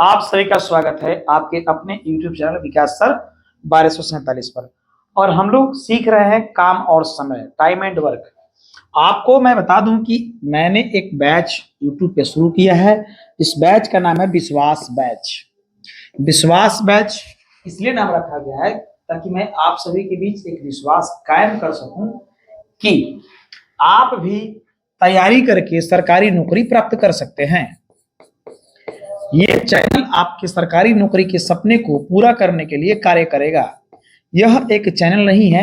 आप सभी का स्वागत है आपके अपने YouTube चैनल विकास सर 1247 पर। और हम लोग सीख रहे हैं काम और समय, टाइम एंड वर्क। आपको मैं बता दूं कि मैंने एक बैच YouTube पे शुरू किया है। इस बैच का नाम है विश्वास बैच। विश्वास बैच इसलिए नाम रखा गया है ताकि मैं आप सभी के बीच एक विश्वास कायम कर सकूं कि आप भी तैयारी करके सरकारी नौकरी प्राप्त कर सकते हैं। ये चैनल आपके सरकारी नौकरी के सपने को पूरा करने के लिए कार्य करेगा। यह एक चैनल नहीं है,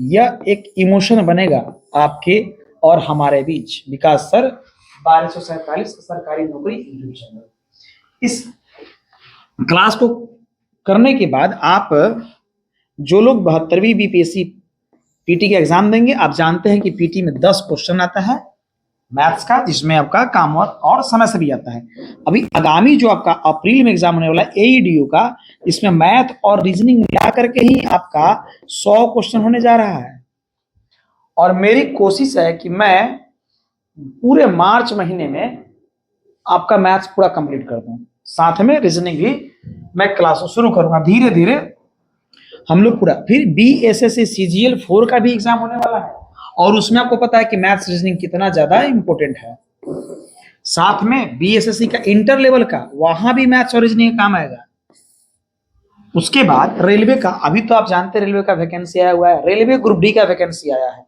यह एक इमोशन बनेगा आपके और हमारे बीच। विकास सर 1247 सरकारी नौकरी यूट्यूब चैनल। इस क्लास को करने के बाद आप जो लोग 72वीं बीपीएससी पीटी के एग्जाम देंगे, आप जानते हैं कि पीटी में 10 क्वेश्चन आता है मैथ्स का, जिसमें आपका काम और समय से भी आता है। अभी आगामी जो आपका अप्रैल में एग्जाम होने वाला है एईडीओ का, इसमें मैथ और रीजनिंग मिला करके ही आपका 100 क्वेश्चन होने जा रहा है। और मेरी कोशिश है कि मैं पूरे मार्च महीने में आपका मैथ्स पूरा कंप्लीट कर दूं, साथ में रीजनिंग भी मैं क्लास शुरू करूंगा धीरे धीरे हम लोग पूरा। फिर बीएसएससी सीजीएल 4 का भी एग्जाम होने वाला है और उसमें आपको पता है कि मैथ्स रीजनिंग कितना ज्यादा इंपॉर्टेंट है। साथ में बीएसएससी का इंटर लेवल का, वहां भी मैथ्स और रीजनिंग काम आएगा। उसके बाद रेलवे का, अभी तो आप जानते हैं रेलवे का वैकेंसी आया हुआ है। रेलवे ग्रुप डी का वैकेंसी आया है,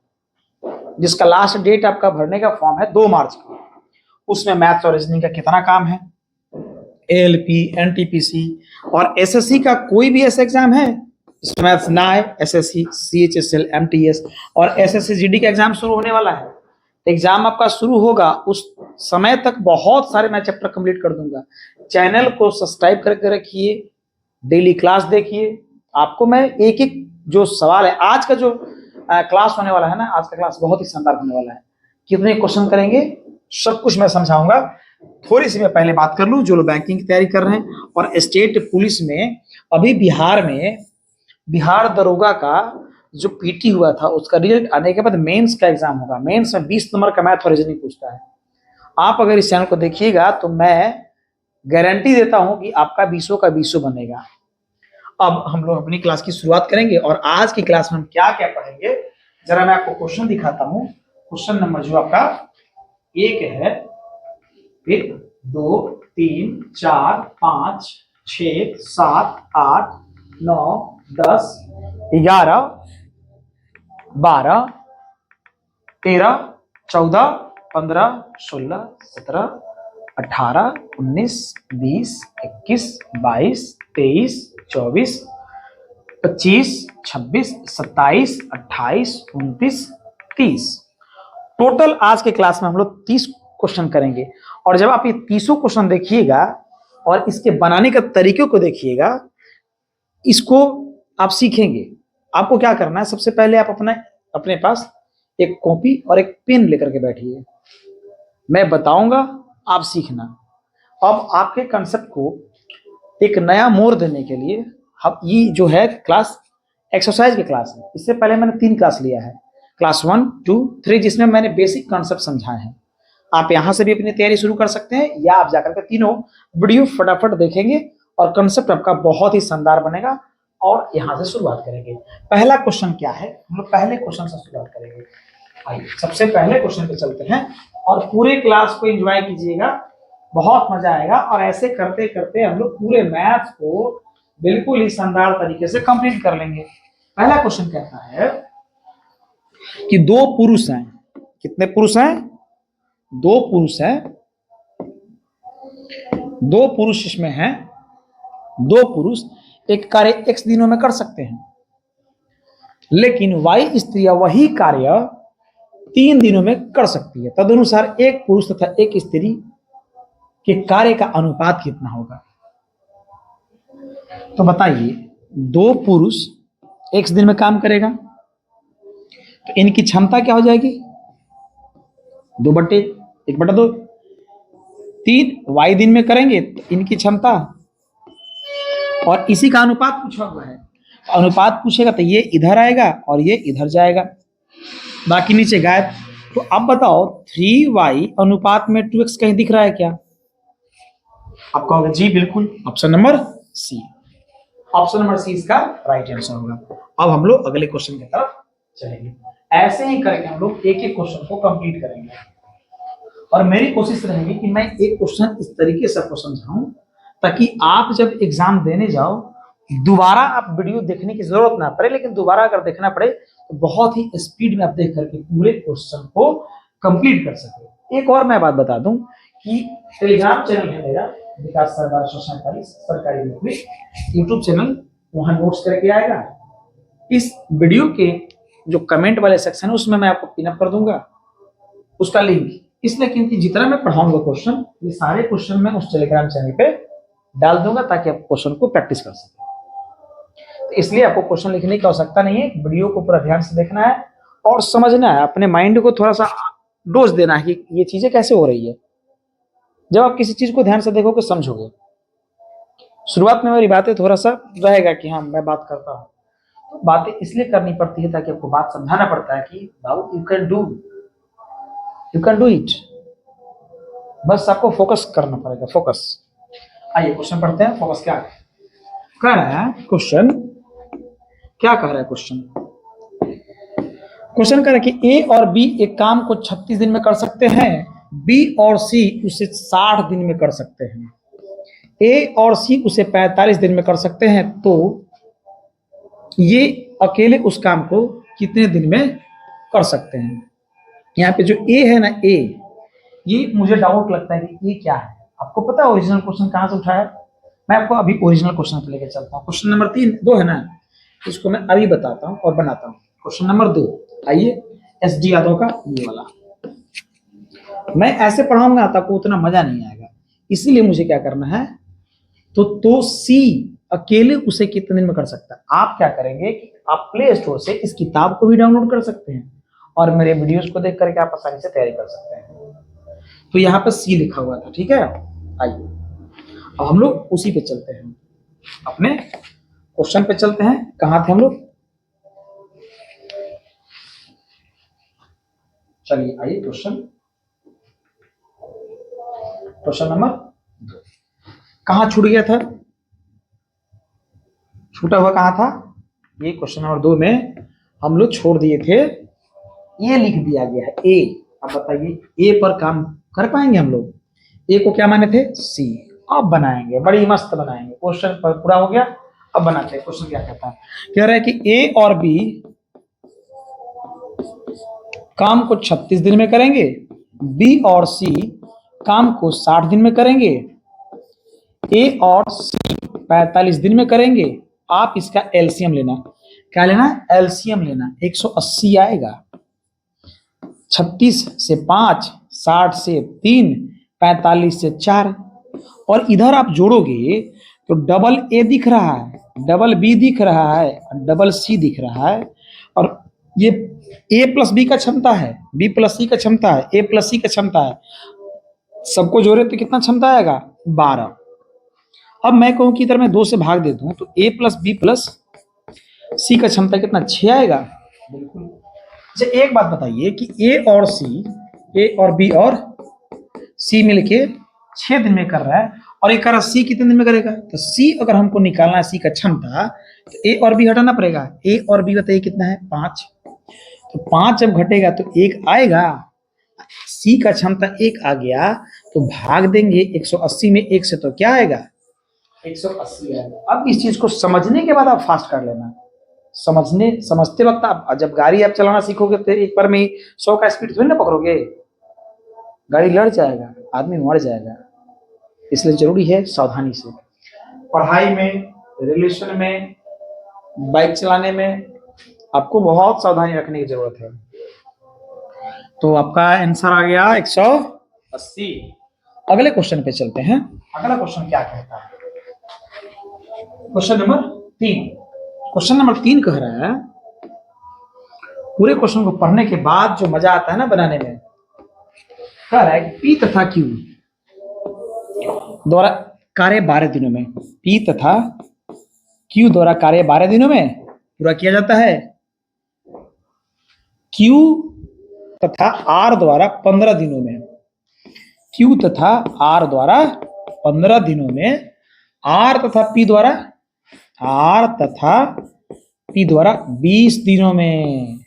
जिसका लास्ट डेट आपका भरने का फॉर्म है 2 मार्च का। उसमें मैथ्स और रीजनिंग का कितना काम है। एएलपी, एनटीपीसी और एसएससी का कोई भी ऐसा एग्जाम है इसमें मैथ्स ना आए, एसएससी, सीएचएसएल, एमटीएस और एसएससी जीडी का एग्जाम शुरू होने वाला है। एग्जाम आपका शुरू होगा, उस समय तक बहुत सारे मैं चैप्टर कंप्लीट कर दूंगा। चैनल को सब्सक्राइब करके रखिए, डेली क्लास देखिए। आपको मैं एक एक जो सवाल है, आज का जो क्लास होने वाला है ना, आज का क्लास बहुत ही शानदार होने वाला है। कितने क्वेश्चन करेंगे सब कुछ मैं समझाऊंगा। थोड़ी सी मैं पहले बात कर लूं, जो लोग बैंकिंग की तैयारी कर रहे हैं और स्टेट पुलिस में, अभी बिहार में बिहार दरोगा का जो पीटी हुआ था उसका रिजल्ट आने के बाद मेंस का एग्जाम होगा। मेंस में 20 नंबर का मैथ और रीजनिंग पूछता है। आप अगर इस चैनल को देखिएगा तो मैं गारंटी देता हूं कि आपका 20 का 20 बनेगा। अब हम लोग अपनी क्लास की शुरुआत करेंगे और आज की क्लास में हम क्या क्या पढ़ेंगे, जरा मैं आपको क्वेश्चन दिखाता हूं। क्वेश्चन नंबर जो आपका 1 है, फिर 2, 3, 4, 5, 6, 7, 8, 9, 10, 11, 12, 13, 14, 15, 16, 17, 18, 19, 20, 21, 22, 23, 24, 25, 26, 27, 28, 29, 30। टोटल आज के क्लास में हम लोग 30 क्वेश्चन करेंगे। और जब आप ये 30 क्वेश्चन देखिएगा और इसके बनाने का तरीके को देखिएगा, इसको आप सीखेंगे। आपको क्या करना है, सबसे पहले आप अपने पास एक कॉपी और एक पेन लेकर के बैठिए। मैं बताऊंगा, आप सीखना। अब आपके कंसेप्ट को एक नया मोड़ देने के लिए हम ये जो है क्लास एक्सरसाइज की क्लास है। इससे पहले मैंने 3 क्लास लिया है, क्लास 1, 2, 3, जिसमें मैंने बेसिक कॉन्सेप्ट समझाए हैं। आप यहां से भी अपनी तैयारी शुरू कर सकते हैं या आप जाकर के तीनों वीडियो फटाफट देखेंगे और कॉन्सेप्ट आपका बहुत ही शानदार बनेगा। और यहां से शुरुआत करेंगे। पहला क्वेश्चन क्या है, हम लोग पहले क्वेश्चन से शुरुआत करेंगे। आइए सबसे पहले क्वेश्चन पे चलते हैं और पूरे क्लास को एंजॉय कीजिएगा, बहुत मजा आएगा। और ऐसे करते करते हम लोग पूरे मैथ्स को बिल्कुल ही शानदार तरीके से कंप्लीट कर लेंगे। पहला क्वेश्चन कहता है कि 2 पुरुष हैं। कितने पुरुष हैं? 2 पुरुष हैं। 2 पुरुष इसमें हैं। 2 पुरुष एक कार्य x दिनों में कर सकते हैं, लेकिन y स्त्रियां वही कार्य 3 दिनों में कर सकती है। तदनुसार एक पुरुष तथा एक स्त्री के कार्य का अनुपात कितना होगा? तो बताइए, 2 पुरुष x दिन में काम करेगा तो इनकी क्षमता क्या हो जाएगी? 1/2। 3 y दिन में करेंगे तो इनकी क्षमता, और इसी का अनुपात पूछा हुआ है। अनुपात पूछेगा तो ये इधर आएगा और ये इधर जाएगा, बाकी नीचे गायब। तो अब बताओ 3y अनुपात में 2x कहीं दिख रहा है क्या? आपका होगा जी, बिल्कुल option number C. Option number C इसका राइट आंसर होगा। अब हम लोग अगले क्वेश्चन की तरफ चलेंगे। ऐसे ही करके हम लोग एक एक क्वेश्चन को कंप्लीट करेंगे और मेरी कोशिश रहेगी कि मैं एक क्वेश्चन इस तरीके से आपको समझाऊं ताकि आप जब एग्जाम देने जाओ दोबारा आप वीडियो देखने की जरूरत ना पड़े, लेकिन दोबारा अगर देखना पड़े तो बहुत ही स्पीड में आप देख करके पूरे क्वेश्चन को कंप्लीट कर सके। एक और मैं बात बता दूं कि टेलीग्राम चैनल है मेरा विकास सर 1247 सरकारी नौकरी यूट्यूब चैनल, वहां नोट्स करके आएगा। इस वीडियो के जो कमेंट वाले सेक्शन है उसमें मैं आपको पिनअप कर दूंगा उसका लिंक, इसलिए क्योंकि जितना मैं पढ़ाऊंगा क्वेश्चन ये सारे क्वेश्चन मैं उस टेलीग्राम चैनल पे डाल दूंगा ताकि आप क्वेश्चन को प्रैक्टिस कर सकें। तो इसलिए आपको क्वेश्चन लिखने की आवश्यकता नहीं है, वीडियो को पूरा ध्यान से देखना है और समझना है, अपने माइंड को थोड़ा सा डोज देना है कि ये चीजें कैसे हो रही है। जब आप किसी चीज को ध्यान से देखोगे समझोगे। शुरुआत में मेरी बातें थोड़ा सा रहेगा कि हाँ मैं बात करता हूँ, तो बातें इसलिए करनी पड़ती है ताकि आपको बात समझाना पड़ता है कि बाबू यू कैन डू इट। बस आपको फोकस करना पड़ेगा, फोकस। आइए क्वेश्चन पढ़ते हैं। फोकस क्या कह रहा है क्वेश्चन, क्या कह रहा है क्वेश्चन? क्वेश्चन कह रहा है कि ए और बी एक काम को 36 दिन में कर सकते हैं, बी और सी उसे 60 दिन में कर सकते हैं, ए और सी उसे 45 दिन में कर सकते हैं, तो ये अकेले उस काम को कितने दिन में कर सकते हैं? यहाँ पे जो ए है ना, ए, ये मुझे डाउट लगता है कि ये क्या है। आपको पता है ओरिजिनल क्वेश्चन कहां से उठाया? मैं आपको अभी ओरिजिनल क्वेश्चन पे लेके चलता हूँ। क्वेश्चन नंबर 2 है ना, इसको मैं अभी बताता हूँ और बनाता हूँ। क्वेश्चन नंबर 2, आइए, एस डी यादव का ये वाला। मैं ऐसे पढ़ाऊंगा तो आपको उतना मजा नहीं आएगा, इसीलिए मुझे क्या करना है, तो सी अकेले उसे कितने दिन में कर सकता है? आप क्या करेंगे कि आप प्ले स्टोर से इस किताब को भी डाउनलोड कर सकते हैं और मेरे वीडियोस को देख करके आप आसानी से तैयारी कर सकते हैं। तो यहाँ पर सी लिखा हुआ था, ठीक है। आइए अब हम लोग उसी पे चलते हैं, अपने क्वेश्चन पे चलते हैं। कहां थे हम लोग? चलिए आइए क्वेश्चन नंबर 2 कहां छूट गया था, छूटा हुआ कहां था? ये क्वेश्चन नंबर 2 में हम लोग छोड़ दिए थे, ये लिख दिया गया है ए। अब बताइए ए पर काम कर पाएंगे हम लोग? ए को क्या माने थे? सी। अब बनाएंगे, बड़ी मस्त बनाएंगे। क्वेश्चन पर पूरा हो गया, अब बनाते हैं। क्वेश्चन क्या कहता है? कह रहा है कि ए और बी काम को 36 दिन में करेंगे, बी और सी काम को 60 दिन में करेंगे, ए और सी 45 दिन में करेंगे। आप इसका एलसीएम लेना। क्या लेना? एलसीएम लेना। 180 आएगा, 36 से 5, 60 से 3, 45 से 4, और इधर आप जोड़ोगे तो डबल ए दिख रहा है, डबल बी दिख रहा है, डबल सी दिख रहा है, और ये ए प्लस बी का क्षमता है, बी प्लस सी का क्षमता है, ए प्लस सी का क्षमता है। सबको जोड़े तो कितना क्षमता आएगा? 12। अब मैं कहूं कि इधर मैं 2 से भाग दे दूं तो ए प्लस बी प्लस सी का क्षमता कितना? 6 आएगा। बिल्कुल। अच्छा एक बात बताइए कि ए और बी और सी मिलके 6 दिन में कर रहा है और एक कर सी कितने दिन में करेगा? तो सी अगर हमको निकालना है सी का क्षमता, तो ए और बी हटाना पड़ेगा। ए और बी बताइए कितना है? 5। तो 5 जब घटेगा तो 1 आएगा, सी का क्षमता 1 आ गया, तो भाग देंगे 180 में 1 से, तो क्या आएगा? 180 आएगा। अब इस चीज को समझने के बाद आप फास्ट कर लेना। समझते वक्त आप जब गाड़ी आप चलाना सीखोगे तो एक बार में 100 का स्पीड थोड़ी ना पकड़ोगे, गाड़ी लड़ जाएगा, आदमी मर जाएगा। इसलिए जरूरी है सावधानी से पढ़ाई में, रिलेशन में, बाइक चलाने में आपको बहुत सावधानी रखने की जरूरत है। तो आपका आंसर आ गया 180। अगले क्वेश्चन पे चलते हैं। अगला क्वेश्चन क्या कहता है? Question number 3। क्वेश्चन नंबर 3 कह रहा है, पूरे क्वेश्चन को पढ़ने के बाद जो मजा आता है ना बनाने में, कह रहा है कि पी तथा क्यू द्वारा कार्य 12 दिनों में, पी तथा क्यू द्वारा कार्य 12 दिनों में पूरा किया जाता है, क्यू तथा आर द्वारा 15 दिनों में, क्यू तथा आर द्वारा 15 दिनों में आर तथा पी द्वारा 20 दिनों में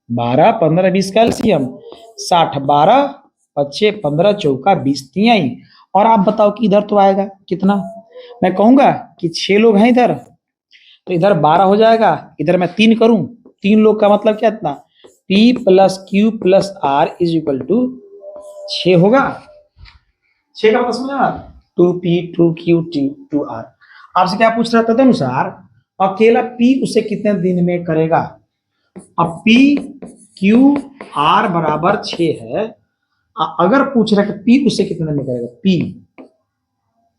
12 15 20 कैल्शियम 60 12 पच्चे 15 चौका 20 तिहाई। और आप बताओ कि इधर तो आएगा कितना? मैं कहूंगा कि 6 लोग हैं इधर, तो इधर 12 हो जाएगा, इधर मैं 3 करूं, 3 लोग का मतलब क्या इतना? P plus Q plus R is equal to 6 होगा। 6 का मतलब समझा? 2P 2Q 2R। आपसे क्या पूछ रहा था? तदनुसार अकेला P उसे कितने दिन में करेगा? अब P Q R बराबर 6 है। अगर पूछ रहा है कि P उसे कितने दिन में करेगा,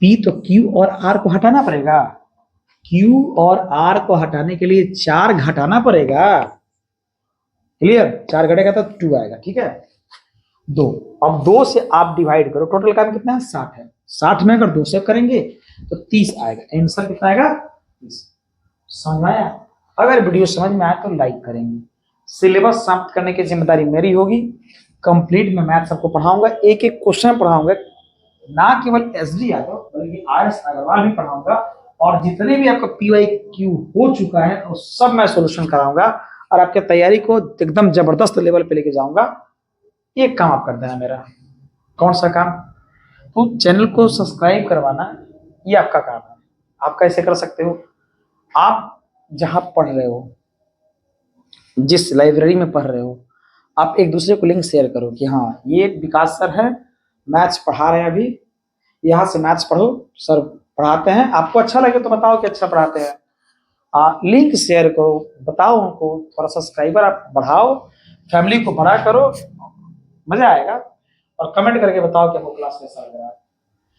P तो Q और R को हटाना पड़ेगा। Q और R को हटाने के लिए 4 घटाना पड़ेगा। क्लियर? 4 घटेगा तो 2 आएगा। ठीक है, 2। अब 2 से आप डिवाइड करो, टोटल काम कितना है? 60 है। 60 में अगर 2 से करेंगे तो 30 आएगा। आंसर कितना आएगा? 30। समझ आया? अगर वीडियो समझ में आया तो लाइक करेंगे। सिलेबस समाप्त करने की जिम्मेदारी मेरी होगी। कंप्लीट में मैथ सबको पढ़ाऊंगा, एक एक क्वेश्चन पढ़ाऊंगा, ना केवल एसडी यादव बल्कि आरएस अग्रवाल भी पढ़ाऊंगा। और जितने भी आपका PYQ हो चुका है तो सब मैं सोल्यूशन कराऊंगा और आपके तैयारी को एकदम जबरदस्त लेवल पे लेके जाऊंगा। एक काम आप कर देना मेरा। कौन सा काम? तो चैनल को सब्सक्राइब करवाना, ये आपका काम है। आप कैसे कर सकते हो? आप जहां पढ़ रहे हो, जिस लाइब्रेरी में पढ़ रहे हो, आप एक दूसरे को लिंक शेयर करो कि हाँ ये विकास सर है, मैथ्स पढ़ा रहे हैं, अभी यहाँ से मैथ्स पढ़ो, सर पढ़ाते हैं। आपको अच्छा लगे तो बताओ कि अच्छा पढ़ाते हैं। लिंक शेयर करो, बताओ उनको, थोड़ा सब्सक्राइबर आप बढ़ाओ, फैमिली को बड़ा करो, मजा आएगा। और कमेंट करके बताओ कि आपको क्लास कैसा लग रहा है।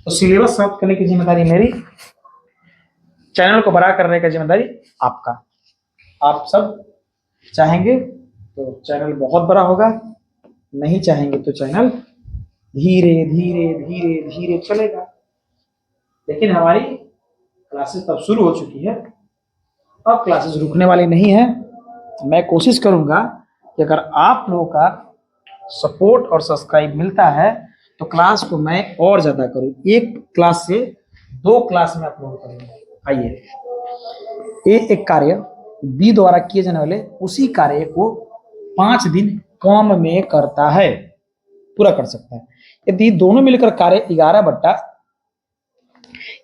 तो सिलेबस समाप्त करने की जिम्मेदारी मेरी, चैनल को बड़ा करने की जिम्मेदारी आपका। आप सब चाहेंगे तो चैनल बहुत बड़ा होगा, नहीं चाहेंगे तो चैनल धीरे धीरे धीरे धीरे चलेगा। लेकिन हमारी क्लासेस तब शुरू हो चुकी है, अब क्लासेस रुकने वाली नहीं है। मैं कोशिश करूंगा कि अगर आप लोगों का सपोर्ट और सब्सक्राइब मिलता है तो क्लास को मैं और ज्यादा करूं, एक क्लास से 2 क्लास में अपलोड करूंगा। आइए, ये एक कार्य बी द्वारा किए जाने वाले उसी कार्य को 5 दिन कम में करता है, पूरा कर सकता है। यदि दोनों मिलकर कार्य 11 बट्टा,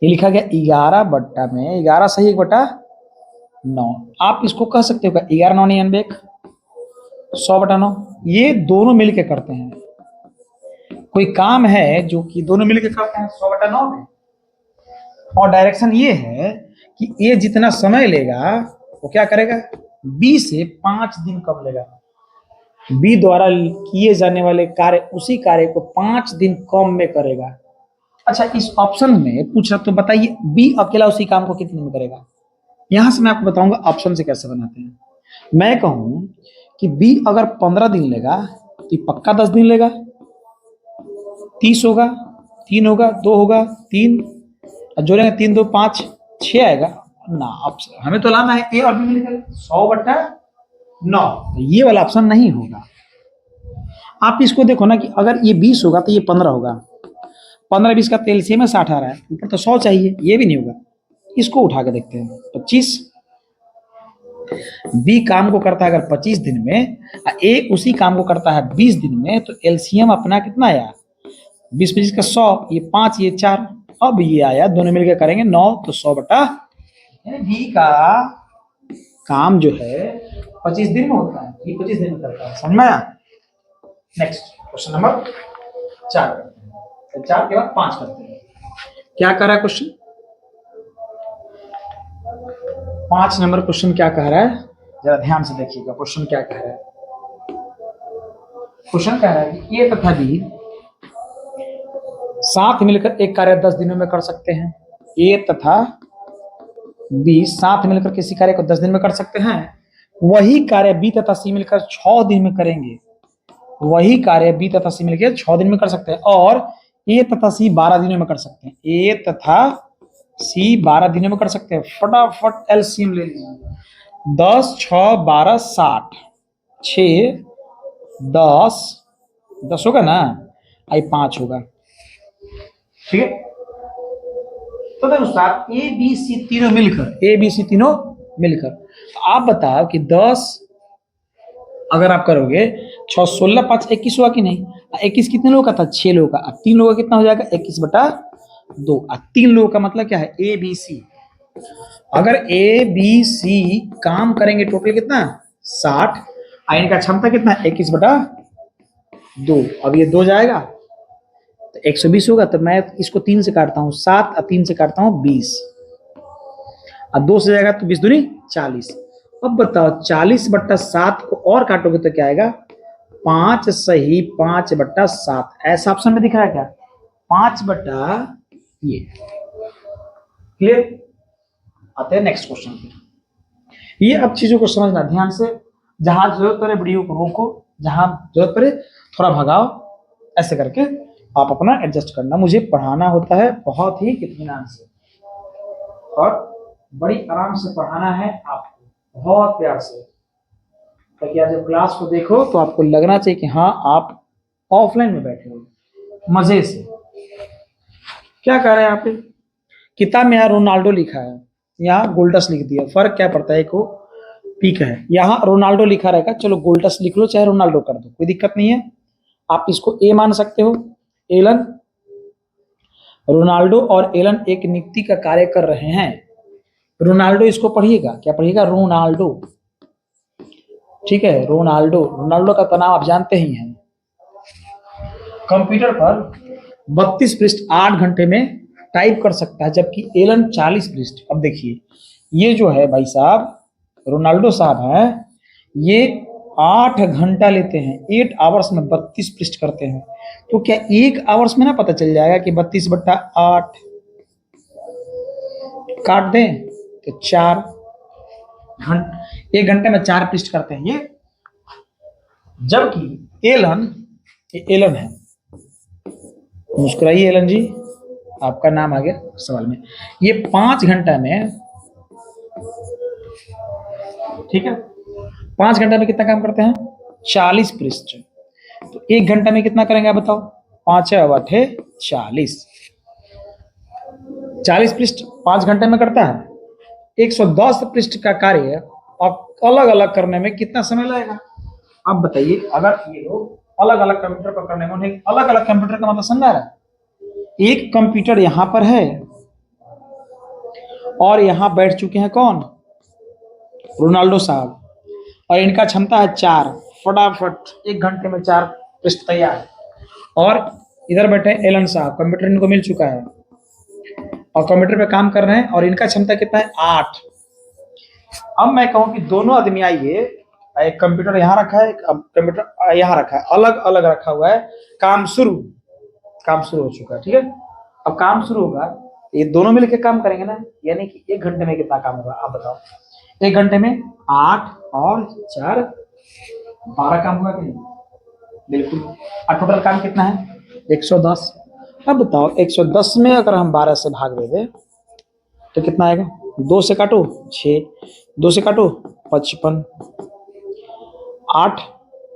ये लिखा गया 11 बट्टा में 11 सही 1/9, आप इसको कह सकते हो 11 9 91 100/9। ये दोनों मिलकर करते हैं। कोई काम है जो कि दोनों मिलकर करते हैं 100/9 में, और डायरेक्शन ये है कि ये जितना समय लेगा वो क्या करेगा? बी से 5 दिन कम लेगा। बी द्वारा किए जाने वाले कार्य उसी कार्य को 5 दिन कम में करेगा। अच्छा, इस ऑप्शन में पूछा तो बताइए बी अकेला उसी काम को कितने में करेगा? यहां से मैं आपको बताऊंगा ऑप्शन से कैसे बनाते हैं। मैं कहूं कि बी अगर 15 दिन लेगा तो पक्का 10 दिन लेगा। 30 होगा, 3 होगा, 2 होगा, 3 जोड़ेंगे, 3 2 5 6 आएगा ना। ऑप्शन हमें तो लाना है ए और बी मिलकर 100/9, ये वाला ऑप्शन नहीं होगा। आप इसको देखो ना कि अगर ये 20 होगा तो ये 15 होगा, 15 20 का एलसीएम में 60 आ रहा है, ऊपर तो 100 चाहिए, ये भी नहीं होगा। इसको उठा के देखते हैं 25। बी काम को करता है अगर 25 दिन में, ए उसी काम को करता है 20 दिन में, तो एलसीएम अपना कितना आया? 20 25 का 100, ये 5 ये 4, अब ये आया, दोनों मिलकर करेंगे 9, तो 100/, बी का काम जो है 25 दिन में होता है, ये 25 दिन में करता है। समझ में आया? नेक्स्ट क्वेश्चन नंबर 4 करते हैं, 4 के बाद 5 करते हैं। क्या कर रहा है क्वेश्चन? 5 नंबर क्वेश्चन क्या कह रहा है, जरा ध्यान से देखिएगा। क्वेश्चन क्या कह रहा है? क्वेश्चन कह रहा है कि ए तथा बी साथ मिलकर एक कार्य 10 दिनों में कर सकते हैं। ए तथा बी साथ मिलकर किसी कार्य को 10 दिन में कर सकते हैं। वही कार्य बी तथा सी मिलकर 6 दिन में करेंगे। वही कार्य बी तथा सी मिलकर 6 दिन में कर सकते हैं। और ए तथा सी 12 दिनों में कर सकते हैं। ए तथा सी 12 दिनों में कर सकते हैं। फटाफट एलसीएम ले लीजिए। 10 6 12 60, 6 10 10 होगा ना, आई 5 होगा। ठीक है, तदनुसार ए बी सी तीनों मिलकर तो आप बताओ कि 10 अगर आप करोगे 6 16 5 21 हुआ कि नहीं? 21 कितने लोगों का था? 6 लोगों का। अब 3 लोगों का कितना हो जाएगा? 21/2। अब 3 लोगों का मतलब क्या है? A B C. अगर ए बी सी काम करेंगे टोटल कितना? 60। इनका क्षमता कितना है? 21/2। अब ये 2 जाएगा तो 120 होगा। तो मैं इसको 3 से काटता हूँ 7 और 3 से काटता हूँ 20। अब 2 से जाएगा तो 20 दूनी 40। अब बताओ 40/7 को और काटोगे तो क्या आएगा? 5 सही 5/7। ऐसा ऑप्शन में दिख रहा है क्या? 5 बटा ये। क्लियर? आते हैं नेक्स्ट क्वेश्चन पे। ये अब चीजों को समझना ध्यान से। जहां जरूरत पड़े वीडियो को रोको, जहां जरूरत पड़े थोड़ा भगाओ, ऐसे करके आप अपना एडजस्ट करना। मुझे पढ़ाना होता है बहुत ही इत्मीनान से और बड़ी आराम से पढ़ाना है आपको, बहुत प्यार से, ताकि आप जब क्लास को देखो तो आपको लगना चाहिए कि हाँ आप ऑफलाइन में बैठे हो मजे से। क्या कह रहे हैं यहाँ पे? किताब में यहाँ रोनाल्डो लिखा है, यहाँ गोल्डस लिख दिया। फर्क क्या पड़ता है? एक को पीक है, यहाँ रोनाल्डो लिखा रहेगा, चलो गोल्डस लिख लो चाहे रोनाल्डो कर दो, कोई दिक्कत नहीं है। आप इसको ए मान सकते हो। एलन, रोनाल्डो और एलन एक नियुक्ति का कार्य कर रहे हैं। रोनाल्डो इसको पढ़िएगा, क्या पढ़िएगा? रोनाल्डो। ठीक है, रोनाल्डो। रोनाल्डो का तो नाम आप जानते ही हैं। कंप्यूटर पर 32 पृष्ठ 8 घंटे में टाइप कर सकता है, जबकि एलन 40 पृष्ठ। अब देखिए ये जो है भाई साहब, रोनाल्डो साहब हैं, ये 8 घंटा लेते हैं, 8 आवर्स में 32 पृष्ठ करते हैं। तो क्या 1 आवर्स में ना पता चल जाएगा कि 32/8 काट दें तो 4 घंटे, 1 घंटे में 4 पृष्ठ करते हैं ये। जबकि एलन है, मुस्कुराइए एलन जी, आपका नाम आ गया सवाल में। ये 5 घंटा में, ठीक है, 5 घंटा में कितना काम करते हैं? 40 पृष्ठ। तो 1 घंटा में कितना करेंगे आप बताओ? 5 8 40। 40 पृष्ठ 5 घंटे में करता है। 110 पृष्ठ का कार्य अब अलग अलग करने में कितना समय लगेगा? अब बताइए, अगर ये लोग अलग अलग कंप्यूटर पर करने में, उन्हें अलग अलग कंप्यूटर का मतलब समझा रहा है। एक कंप्यूटर यहां पर है और यहां बैठ चुके हैं कौन? रोनाल्डो साहब, और इनका क्षमता है 4। फटाफट 1 घंटे में 4 पृष्ठ तैयार। और इधर बैठे एलन साहब, कंप्यूटर इनको मिल चुका है और कंप्यूटर पे काम कर रहे हैं, और इनका क्षमता कितना है? 8। अब मैं कहूं कि दोनों आदमी आइए, एक कंप्यूटर यहाँ रखा है, एक कंप्यूटर यहाँ रखा है, अलग अलग रखा हुआ है। काम शुरू हो चुका है, ठीक है। अब काम शुरू होगा, ये दोनों मिलकर काम करेंगे ना, यानी कि 1 घंटे में कितना काम होगा आप बताओ? 1 घंटे में 8 और 4 12 काम होगा कि नहीं? बिल्कुल। और टोटल काम कितना है? 110। अब बताओ 110 में अगर हम 12 से भाग दे दें तो कितना आएगा? 2 से काटो 6, 2 से काटो 55, 8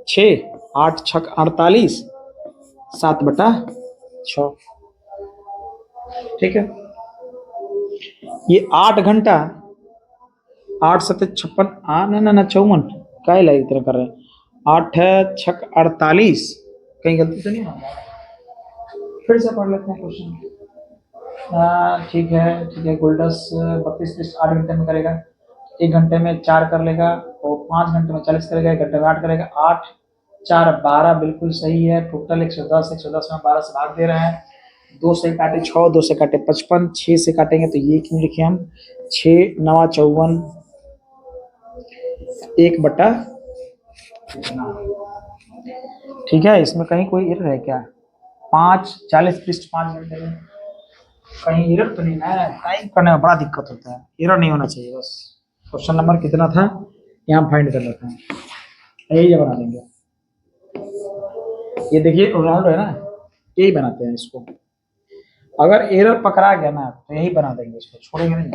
6 8 6 48, 7/6। ठीक है, ये 8 घंटा, 8 7 56, ना ना ना 54, क्या इस तरह कर रहे हैं? 8 6 48, कहीं गलती तो नहीं होगा? फिर से पढ़ लेते हैं क्वेश्चन। ठीक है, गोल्डस 32 पृष्ठ 8 घंटे में करेगा। 1 घंटे में 4 कर लेगा, और 5 घंटे में 40 करेगा, 1 घंटे में 8 करेगा। 8 4 12 बिल्कुल सही है। टोटल 110, 110 में 12 से भाग दे रहे हैं। 2 से काटे 6, 2 से काटे 55, 6 से काटेंगे तो ये क्यों लिखे हम? 6 9 54, 1/, ठीक है। इसमें कहीं कोई एरर है क्या? 5 40 पृष्ठ 5 घंटे में, कहीं एरर तो नहीं है? टाइप करने में बड़ा दिक्कत होता है, एरर नहीं होना चाहिए बस। क्वेश्चन नंबर कितना था यहाँ फाइंड कर लेते हैं, यही बना देंगे। ये देखिए रोनाल्डो है ना, यही बनाते हैं इसको। अगर एरर पकड़ा गया ना तो यही बना देंगे, इसको छोड़ेंगे नहीं।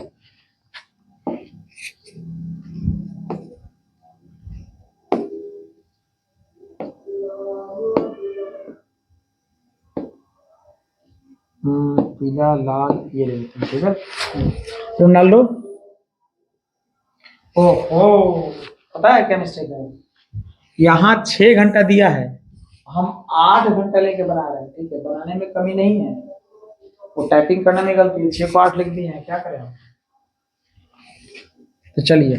पीला लाल ये ले लेते हैं, ठीक है। रोनाल्डो, ओहो, पता है क्या मिस्टेक है, यहाँ 6 घंटा दिया है, हम 8 घंटा लेके बना रहे हैं, ठीक है, बनाने में कमी नहीं है, वो टाइपिंग करने में गलती है, 6 को 8 लिख दिए हैं, क्या करें हम। तो चलिए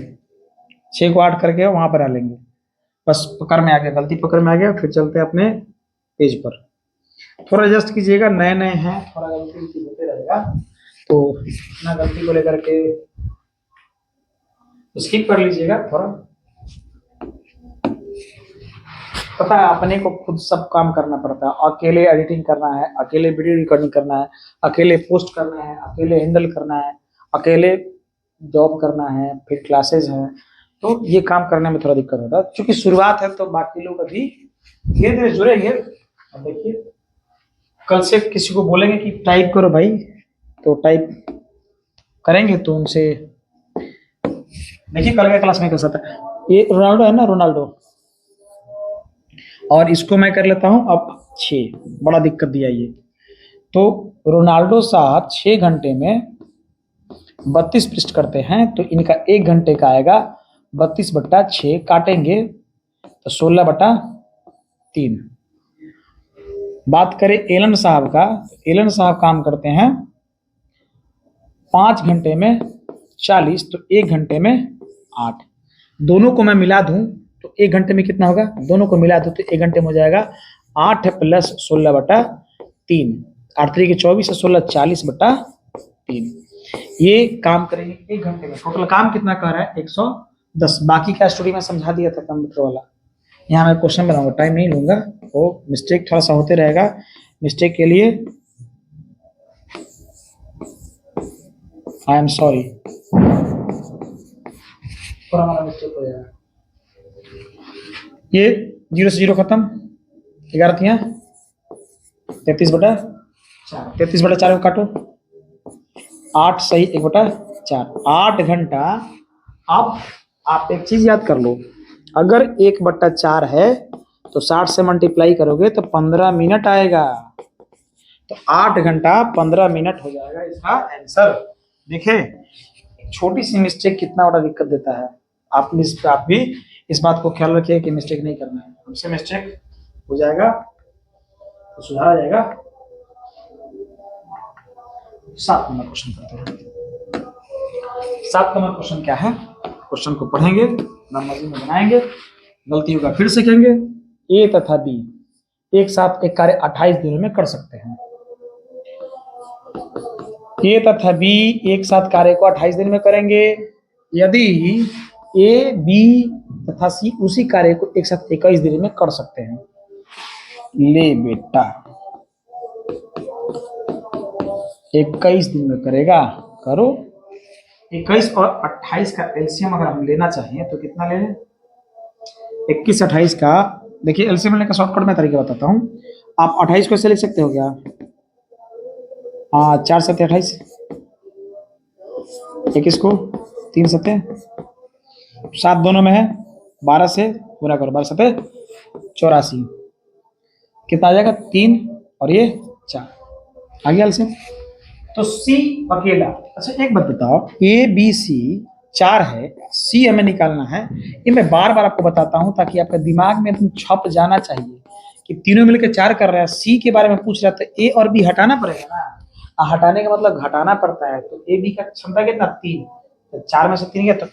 6 को 8 करके वहां पर आ लेंगे, बस पकड़ में आ गया, गलती पकड़ में आ गया। फिर चलते हैं अपने पेज पर, थोड़ा एडजस्ट कीजिएगा, नए नए हैं, थोड़ा गलती होते रहेगा, तो इतना गलती को लेकर के स्किप कर लीजिएगा थोड़ा। पता है अपने को खुद सब काम करना पड़ता है, अकेले एडिटिंग करना है, अकेले वीडियो रिकॉर्डिंग करना है, अकेले पोस्ट करना है, अकेले हैंडल करना है, अकेले जॉब करना है, फिर क्लासेज है, तो ये काम करने में थोड़ा दिक्कत होता है। क्योंकि शुरुआत है तो बाकी लोग अभी धीरे धीरे जुड़ेंगे। अब देखिए कल से किसी को बोलेंगे कि टाइप करो भाई, तो टाइप करेंगे, तो उनसे देखिए कल का क्लास में कैसा था। ये रोनाल्डो है ना, रोनाल्डो, और इसको मैं कर लेता हूं अब 6, बड़ा दिक्कत दिया ये। तो रोनाल्डो साहब 6 घंटे में 32 पृष्ठ करते हैं, तो इनका 1 घंटे का आएगा 32/6, काटेंगे तो 16/3। बात करें एलन साहब का, एलन साहब काम करते हैं 5 घंटे में 40, तो 1 घंटे में 8। दोनों को मैं मिला दूं तो 1 घंटे में कितना होगा, दोनों को मिला दूं तो 1 घंटे में हो जाएगा 8 + 16/3, 8 3 के 24 से 16 40/3। ये काम करेंगे 1 घंटे में। टोटल काम कितना कर रहा है, 110। बाकी का स्टोरी में समझा दिया था कंप्यूटर वाला, यहाँ मैं क्वेश्चन बनाऊंगा, टाइम नहीं लूंगा, वो मिस्टेक थोड़ा सा होते रहेगा, मिस्टेक के लिए आई एम सॉरी, थोड़ा हमारा मिस्टेक हो जाएगा। ये 0 से 0 खत्म, 11 33/4, 33/4 को काटो, 8 सही 1/4, 8 घंटा। अब आप एक चीज याद कर लो, अगर 1/4 है तो 60 से मल्टीप्लाई करोगे तो 15 मिनट आएगा, तो 8 घंटा 15 मिनट हो जाएगा इसका आंसर। देखिए छोटी सी मिस्टेक कितना बड़ा दिक्कत देता है। आप भी इस बात को ख्याल रखिए कि मिस्टेक नहीं करना है, हमसे मिस्टेक हो जाएगा तो सुधारा जाएगा। 7 नंबर क्वेश्चन करते हैं। 7 नंबर क्वेश्चन क्या है, क्वेश्चन को पढ़ेंगे, नंबर में बनाएंगे, गलती होगा फिर सीखेंगे। ए तथा बी एक साथ एक कार्य 28 दिनों में कर सकते हैं। ए तथा बी एक साथ कार्य को 28 दिन में करेंगे यदि ए, बी तथा सी उसी कार्य को एक साथ 21 दिन में कर सकते हैं। ले बेटा 21 दिन में करेगा, करो। 21 और 28 का एलसीएम अगर हम लेना चाहिए तो कितना ले लें, 21 28 का, देखिए एलसीएम लेने का शॉर्टकट में तरीका बताता हूं। आप 28 को ऐसे लिख सकते हो क्या, 4 7 28, 21 को 3 7 7 दोनों में है, 12 से पूरा करो, 12 7 84, कितना आ जाएगा 3 और ये 4 आ गया एलसीएम। तो सी अकेला, अच्छा एक बात बताओ, ए बी सी 4 है, सी हमें निकालना है। ये मैं बार बार आपको बताता हूं ताकि आपके दिमाग में एकदम छप जाना चाहिए कि तीनों मिलकर 4 कर रहे हैं, सी के बारे में पूछ रहा है तो ए और बी हटाना पड़ेगा ना, हटाने का मतलब घटाना पड़ता है। तो ए बी का क्षमता कितना 3, तो 4 में से 3 गया तो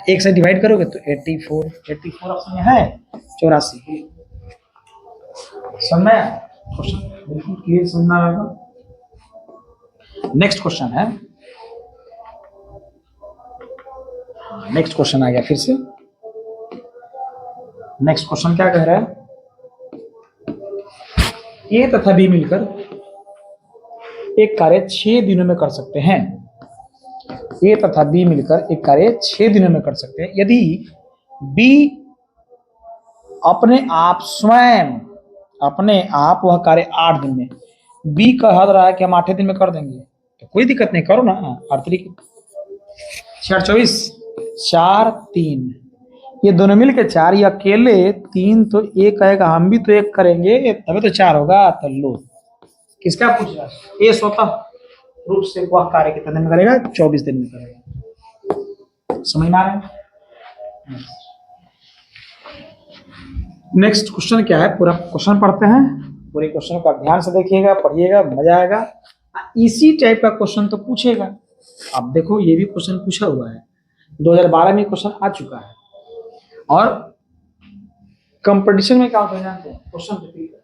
1 से डिवाइड करोगे तो 84 ऑप्शन में है 84। समझना है क्वेश्चन, बिल्कुल क्लियर समझना रहेगा। नेक्स्ट क्वेश्चन है, नेक्स्ट क्वेश्चन आ गया फिर से। नेक्स्ट क्वेश्चन क्या कह रहा है, ए तथा बी मिलकर एक कार्य 6 दिनों में कर सकते हैं। ए तथा बी मिलकर एक कार्य 6 दिनों में कर सकते हैं यदि बी अपने आप स्वयं अपने आप वह कार्य 8 दिन में, बी कह रहा है कि हम 8 दिन में कर देंगे, तो कोई दिक्कत नहीं, करो ना। 8 3 4 24 4 3, ये दोनों मिलके 4, ये अकेले 3, तो एक कहेगा हम भी तो एक करेंगे तभी तो 4 होगा, तो लो किसका पूछ रहा है? ए स्वतः रूप से वह कार्य कितने दिन में करेगा? 24 दिन में करेगा। समझ में आ रहा है? नेक्स्ट क्वेश्चन क्या है, पूरा क्वेश्चन पढ़ते हैं। पूरे क्वेश्चन को आप ध्यान से देखिएगा, पढ़िएगा, मजा आएगा। इसी टाइप का क्वेश्चन तो पूछेगा। अब देखो ये भी क्वेश्चन पूछा हुआ है, 2012 में क्वेश्चन आ चुका है। और कंपटीशन में क्या होता है जानते हैं? क्वेश्चन रिपीट होता है।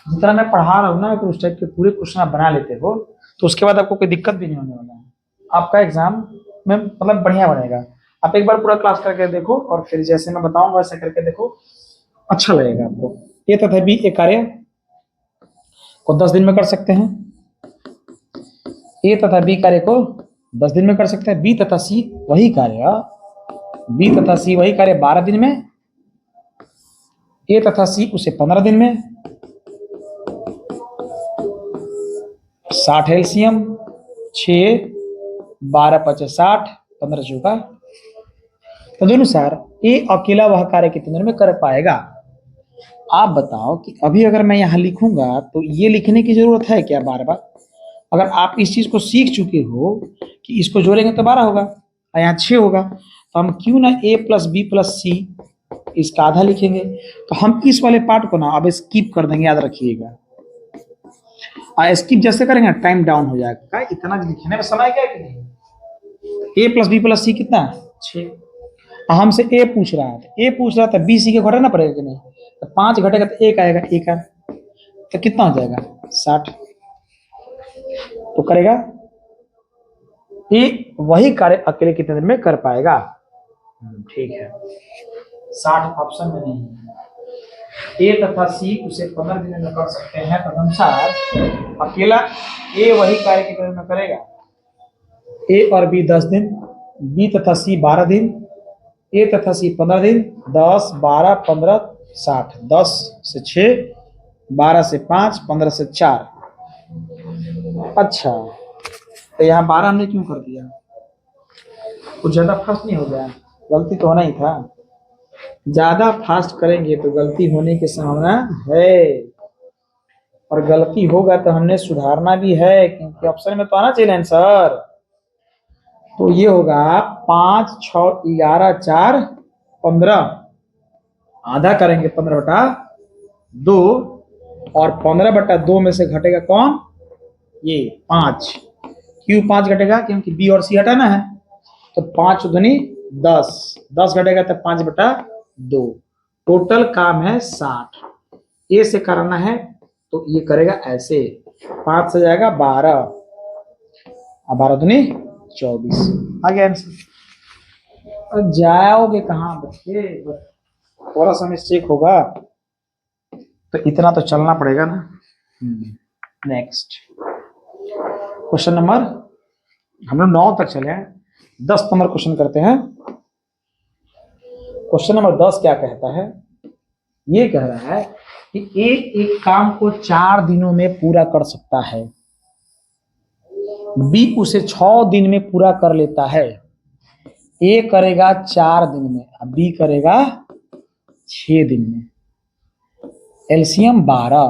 जितना मैं पढ़ा रहा हूँ ना, कि उस टाइप के पूरे क्वेश्चन आप बना लेते हो तो उसके बाद आपको कोई दिक्कत भी नहीं होने वाला है। आपका एग्जाम में मतलब बढ़िया बनेगा। आप एक बार पूरा क्लास करके देखो और फिर जैसे मैं बताऊंगा वैसे करके देखो, अच्छा लगेगा आपको। ए तथा बी एक कार्य को 10 दिन में कर सकते हैं। ए तथा बी कार्य को 10 दिन में कर सकते हैं। बी तथा सी वही कार्य, बी तथा सी वही कार्य 12 दिन में। ए तथा सी उसे 15 दिन में। 60 एलसीएम 6, 12 5 60, 15 चौका। तदनुसार ए अकेला वह कार्य कितने दिन में कर पाएगा? आप बताओ कि अभी अगर मैं यहाँ लिखूंगा तो ये लिखने की जरूरत है क्या बार बार? अगर आप इस चीज को सीख चुके हो कि इसको जोड़ेंगे तो 12 होगा और यहाँ 6 होगा, तो हम क्यों ना a प्लस बी प्लस सी इसका आधा लिखेंगे। तो हम इस वाले पार्ट को ना अब स्किप कर देंगे, याद रखिएगा। और स्किप जैसे करेंगे टाइम डाउन हो जाएगा। इतना लिखने में समय क्या कि नहीं। a प्लस बी प्लस सी कितना? 6। हमसे ए पूछ रहा है, ए पूछ रहा था बी सी के घटाना पड़ेगा कि नहीं? तो 5 घटेगा तो एक आएगा, एक आ तो कितना हो जाएगा? 60। तो करेगा ए वही कार्य अकेले कितने दिन में कर पाएगा? ठीक है, 60 ऑप्शन में नहीं है। ए तथा सी उसे 15 दिन में कर सकते हैं। तदनुसार अकेला ए वही कार्य कितने दिन में करेगा? ए और बी 10 दिन, बी तथा सी 12 दिन, ए तथा सी 15 दिन। 10 12 15 60, 10 से 6, 12 से 5, 15 से 4। अच्छा, तो यहाँ 12 हमने क्यों कर दिया? कुछ ज्यादा फास्ट नहीं हो गया? गलती तो होना ही था। ज्यादा फास्ट करेंगे तो गलती होने की संभावना है, और गलती होगा तो हमने सुधारना भी है, क्योंकि ऑप्शन में तो आना चाहिए आंसर। तो ये होगा 5 6 11 4 15, आधा करेंगे 15/2, और 15/2 में से घटेगा कौन? ये 5। क्यों 5 घटेगा? क्योंकि बी और सी हटाना है। तो 5 दूनी 10, 10 घटेगा तो 5/2। टोटल काम है 60। ए से कराना है तो ये करेगा ऐसे, 5 से जाएगा 12 और 12 दूनी 24। आ गया आंसर। जाओगे कहाँ बच्चे? थोड़ा सा मिस्टेक होगा तो इतना तो चलना पड़ेगा ना। नेक्स्ट क्वेश्चन नंबर, हम लोग 9 तक चले हैं, 10 नंबर क्वेश्चन करते हैं। क्वेश्चन नंबर 10 क्या कहता है? ये कह रहा है कि एक काम को 4 दिनों में पूरा कर सकता है, बी उसे 6 दिन में पूरा कर लेता है। ए करेगा 4 दिन में, बी करेगा 6 दिन में। एलसीएम 12,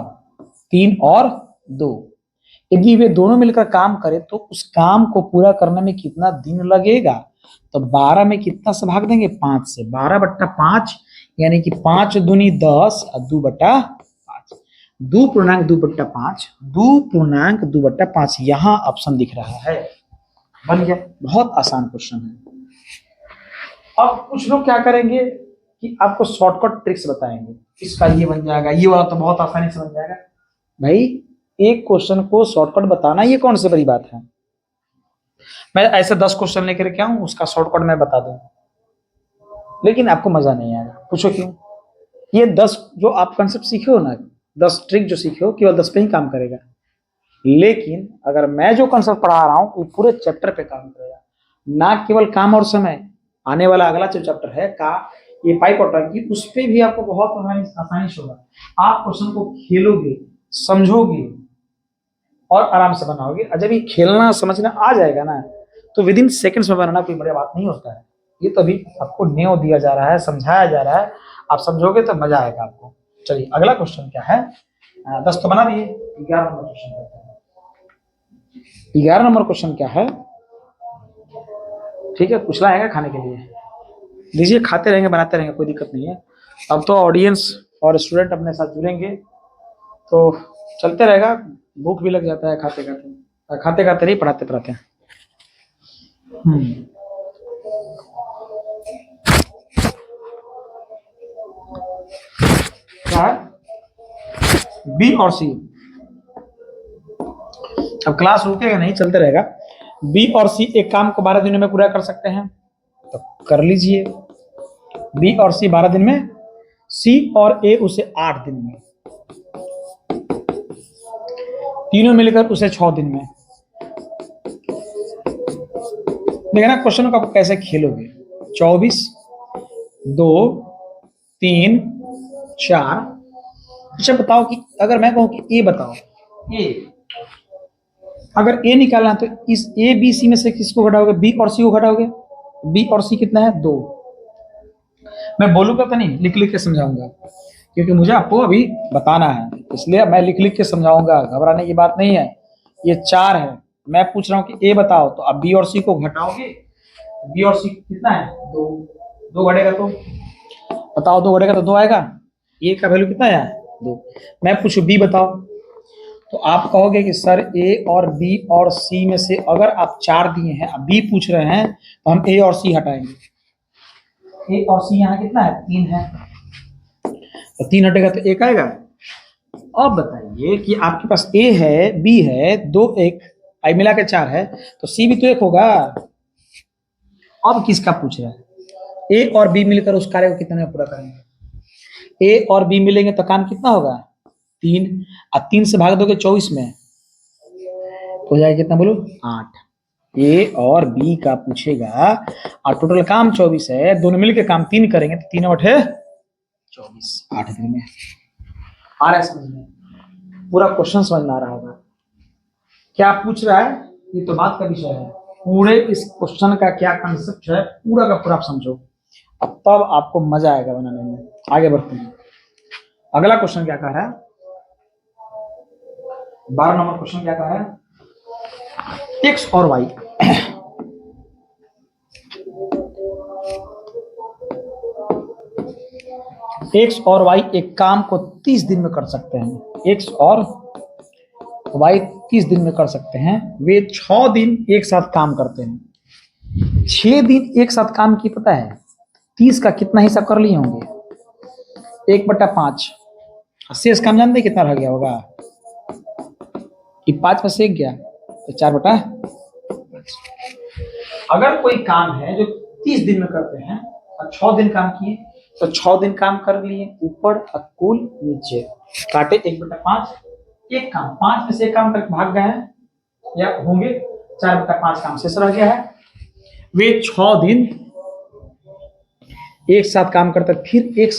3 और 2। यदि वे दोनों मिलकर काम करें तो उस काम को पूरा करने में कितना दिन लगेगा? तो 12 में कितना से भाग देंगे? 5 से। 12/5 यानी कि 5 दूनी 10 और 2/5, 2.2/5, 2.2/5 यहाँ ऑप्शन दिख रहा है। बन गया, बहुत आसान क्वेश्चन है। अब कुछ लोग क्या करेंगे कि आपको शॉर्टकट ट्रिक्स बताएंगे, इसका ये बन जाएगा, ये वाला तो बहुत आसानी से बन जाएगा। भाई एक क्वेश्चन को शॉर्टकट बताना ये कौन सी बड़ी बात है? मैं ऐसे 10 क्वेश्चन लेकर के आऊं, उसका शॉर्टकट मैं बता दूं, लेकिन आपको मजा नहीं आएगा। पूछो क्यों? ये 10 जो आप कंसेप्ट सीखे हो ना, 10 ट्रिक जो सीखे हो, केवल 10 पे ही काम करेगा। लेकिन अगर मैं जो कंसेप्ट पढ़ा रहा हूं वो पूरे चैप्टर पे काम करेगा, ना केवल काम और समय। आने वाला अगला जो चैप्टर है का ये पाइप और टंकी, उस पर भी आपको बहुत आसानी से होगा। आप क्वेश्चन को खेलोगे, समझोगे और आराम से बनाओगे। जब ये खेलना समझना आ जाएगा ना, तो विद इन सेकेंड्स में बनाना कोई बड़ी बात नहीं होता है। ये तो अभी आपको न्यू दिया जा रहा है, समझाया जा रहा है, आप समझोगे तो मजा आएगा आपको। चलिए अगला क्वेश्चन क्या है? 10 तो बना दिए। 11 नंबर क्वेश्चन करते हैं। 11 नंबर क्वेश्चन क्या है? ठीक है, कुचला आएगा खाने के लिए, लीजिए, खाते रहेंगे, बनाते रहेंगे, कोई दिक्कत नहीं है। अब तो ऑडियंस और स्टूडेंट अपने साथ जुड़ेंगे तो चलते रहेगा, भूख भी लग जाता है खाते खाते, खाते खाते नहीं, पढ़ाते पढ़ाते हैं। क्या है? बी और सी। अब क्लास रुकेगा नहीं, चलते रहेगा। बी और सी एक काम को 12 दिनों में पूरा कर सकते हैं, तो कर लीजिए। बी और सी 12 दिन में, सी और ए उसे 8 दिन में, तीनों मिलकर उसे 6 दिन में। देखना क्वेश्चन को आप कैसे खेलोगे। 24, 2, 3, 4। अच्छा बताओ कि अगर मैं कहूं कि ए बताओ, ए, अगर ए निकालना है तो इस ए बी सी में से किसको घटाओगे? बी और सी को घटाओगे। बी और सी कितना है? 2। मैं बोलूंगा तो नहीं, लिख लिख के समझाऊंगा, क्योंकि मुझे आपको अभी बताना है, इसलिए मैं लिख लिख के समझाऊंगा, घबराने की बात नहीं है। ये 4 है, मैं पूछ रहा हूँ कि ए बताओ, तो अब बी और सी को घटाओगे। बी और सी कितना है? 2। 2 घटेगा तो बताओ, 2 घटेगा तो 2 आएगा। ए का वैल्यू कितना है? 2। मैं पूछू बी बताओ, तो आप कहोगे कि सर ए और बी और सी में से अगर आप 4 दिए हैं, अब बी पूछ रहे हैं, तो हम ए और सी हटाएंगे। ए और सी यहाँ कितना है? 3 है, तो 3 हटेगा तो 1 आएगा। अब बताइए कि आपके पास ए है, बी है, 2 1 आई मिला के 4 है, तो सी भी तो 1 होगा। अब किसका पूछ रहा है? ए और बी मिलकर उस कार्य को कितने में पूरा करेंगे? ए और बी मिलेंगे तो काम कितना होगा? 3। अब 3 से भाग दोगे 24 में, तो हो जाएगा कितना बोलो? 8। ए और बी का पूछेगा और टोटल काम 24 है, दोनों मिलकर काम 3 करेंगे तो 3 8 है 24, 8 दिन में। आ रहा है समझ में? पूरा क्वेश्चन समझ में आ रहा होगा। क्या पूछ रहा है ये तो बात का विषय है, पूरे इस क्वेश्चन का क्या कंसेप्ट है पूरा का पूरा आप समझो, अब तब आपको मजा आएगा बनाने में। आगे बढ़ते हैं, अगला क्वेश्चन क्या कह रहा है? 12 नंबर क्वेश्चन क्या कह रहा है? एक्स और वाई, एक्स और वाई एक काम को 30 दिन में कर सकते हैं। एक्स और वाई 30 दिन में कर सकते हैं। वे 6 दिन एक साथ काम करते हैं। 6 दिन एक साथ काम की, पता है 30 का कितना हिस्सा कर लिए होंगे? 1/5। शेष काम जानते कितना रह गया होगा? कि 5 में से 1 गया तो 4/5। अगर कोई काम है जो 30 दिन में करते हैं और 6 दिन काम किए, तो 6 दिन काम कर लिए, ऊपर कुल नीचे काटे 1/5। एक काम 5 में से 1 काम करके भाग गए हैं या होंगे, 4/5 काम शेष रह गया है। वे 6 दिन एक साथ काम करते, फिर एक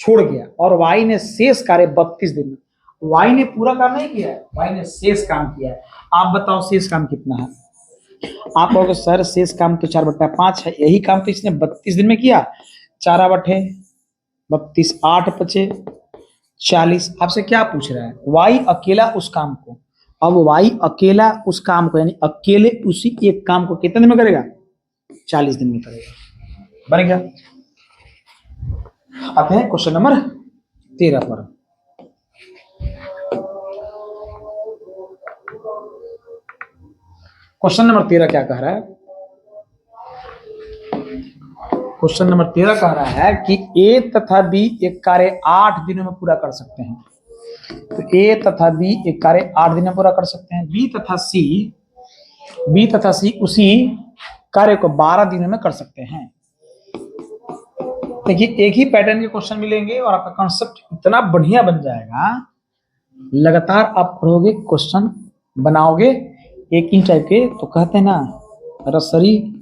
छोड़ गया, और वाई ने शेष कार्य 32 दिन में, वाई ने पूरा काम नहीं किया है, वाई ने शेष काम किया है। आप बताओ शेष काम कितना है? आप कहोगे सर शेष काम तो 4/5 है, यही काम तो इसने 32 दिन में किया। 4/32, 8 बचे 40। आपसे क्या पूछ रहा है? वाई अकेला उस काम को, अब वाई अकेला उस काम को, यानी अकेले उसी एक काम को कितने दिन में करेगा? 40 दिन में करेगा। बन गया। आते हैं क्वेश्चन नंबर 13 पर। क्वेश्चन नंबर 13 क्या कह रहा है? क्वेश्चन नंबर 13 कह रहा है कि ए तथा बी एक कार्य 8 दिनों में पूरा कर सकते हैं। तो ए तथा बी एक कार्य 8 दिन में पूरा कर सकते हैं। बी तथा सी उसी कार्य को 12 दिनों में कर सकते हैं। देखिए एक ही पैटर्न के क्वेश्चन मिलेंगे और आपका कॉन्सेप्ट इतना बढ़िया बन जाएगा, लगातार आप पढ़ोगे, क्वेश्चन बनाओगे एक ही टाइप के, तो कहते हैं ना, रसरी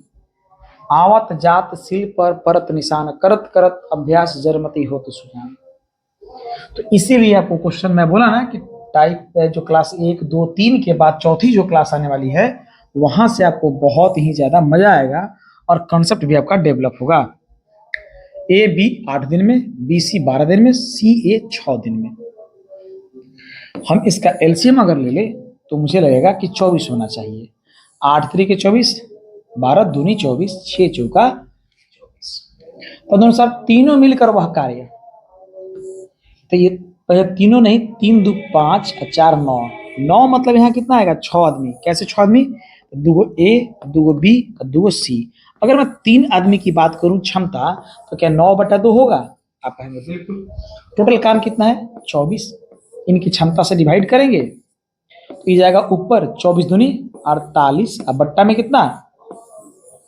आवत जात सिल पर परत निशान, करत करत अभ्यास जरमती हो तो सुजान। तो इसीलिए आपको क्वेश्चन मैं बोला ना कि टाइप जो क्लास 1 2 3 के बाद चौथी जो क्लास आने वाली है, वहां से आपको बहुत ही ज्यादा मजा आएगा और कॉन्सेप्ट भी आपका डेवलप होगा। ए बी 8 दिन में, बी सी 12 दिन में, सी ए 6 दिन में। हम इसका एलसीएम अगर ले ले तो मुझे लगेगा कि 24 होना चाहिए। 8 3 के 24, 12 दूनी 24, 6 चौका 24। तदनुसार तीनों मिलकर वह कार्य, तो ये तीनों नहीं, 3 2 5 और 4 9, 9 मतलब यहाँ कितना आएगा? 6 आदमी। कैसे 6 आदमी? 2 ए, 2 बी और 2 सी। अगर मैं 3 आदमी की बात करूं क्षमता, तो क्या 9/2 होगा? आप कहेंगे बिल्कुल। टोटल काम कितना है? 24। इनकी क्षमता से डिवाइड करेंगे तो ये जाएगा ऊपर 24 दूनी 48 और बट्टा में कितना?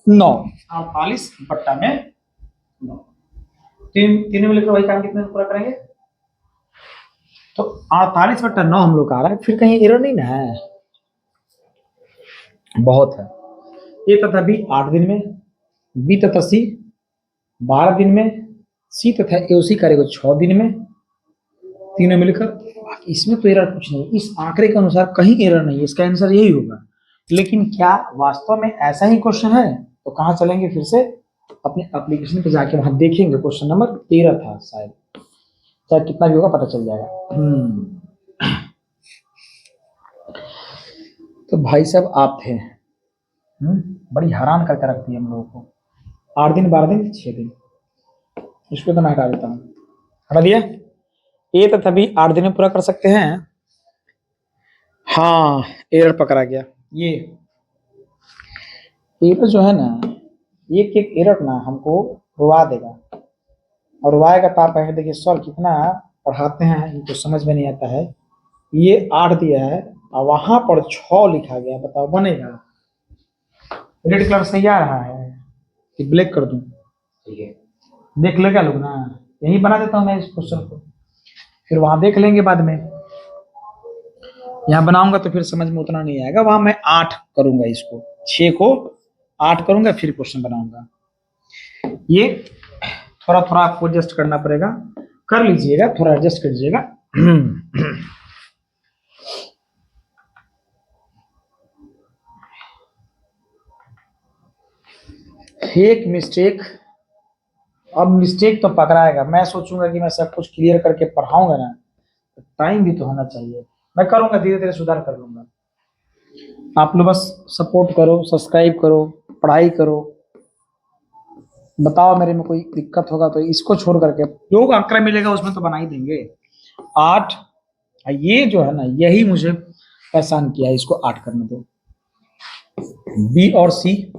9। 48 बट्टा में 9। तीनों मिलकर वही काम कितने में पूरा करेंगे? तो 48/9 हम लोग का आ रहा है। फिर कहीं एरर नहीं ना है? बहुत है। ए तथा बी 8 दिन में, बी तथा सी 12 दिन में, सी तथा ए उसी कार्य को 6 दिन में, तीनों मिलकर। इसमें तो एरर कुछ नहीं, इस आंकड़े के अनुसार कहीं एरर नहीं है, इसका आंसर यही होगा। लेकिन क्या वास्तव में ऐसा ही क्वेश्चन है? तो कहाँ चलेंगे? फिर से अपने एप्लीकेशन पे जाके वहां देखेंगे। क्वेश्चन नंबर 13 था शायद, चाहे कितना भी होगा पता चल जाएगा। तो भाई साहब आप थे, बड़ी हैरान करके रखती है हम लोगों को। 8 दिन 12 दिन 6 दिन, इसको तो मैं हटा देता हूँ। हटा दिया। ए तथा बी 8 दिन में पूरा कर सकते हैं। हाँ, एरर पकड़ा गया। ये एरर जो है ना, एक एक एरर ना हमको रुआ देगा, और रुआएगा तो आप कहेंगे देखिए सर कितना पढ़ाते हैं, इनको समझ में नहीं आता है। ये 8 दिया है और वहां पर 6 लिखा गया, बताओ बनेगा? रेड कलर सही आ रहा है कि ब्लैक कर दूं? ठीक है, देख लेगा लोग ना, यही बना देता हूं मैं इस क्वेश्चन को, फिर वहां देख लेंगे बाद में। यहाँ बनाऊंगा तो फिर समझ में उतना नहीं आएगा, वहां मैं 8 करूंगा, इसको 6 को 8 करूंगा, फिर क्वेश्चन बनाऊंगा। ये थोड़ा थोड़ा आपको एडजस्ट करना पड़ेगा, कर लीजिएगा, थोड़ा एडजस्ट कर लीजिएगा। एक मिस्टेक, अब मिस्टेक तो पकड़ाएगा। मैं सोचूंगा कि मैं सब कुछ क्लियर करके पढ़ाऊंगा ना, तो टाइम भी तो होना चाहिए। मैं करूंगा, धीरे धीरे सुधार कर लूंगा। आप लोग बस सपोर्ट करो, सब्सक्राइब करो, पढ़ाई करो। बताओ मेरे में कोई दिक्कत होगा तो इसको छोड़ करके जो आंकड़ा मिलेगा उसमें तो बना ही देंगे। 8, ये जो है ना यही मुझे परेशान किया है, इसको 8 करने दो। बी और सी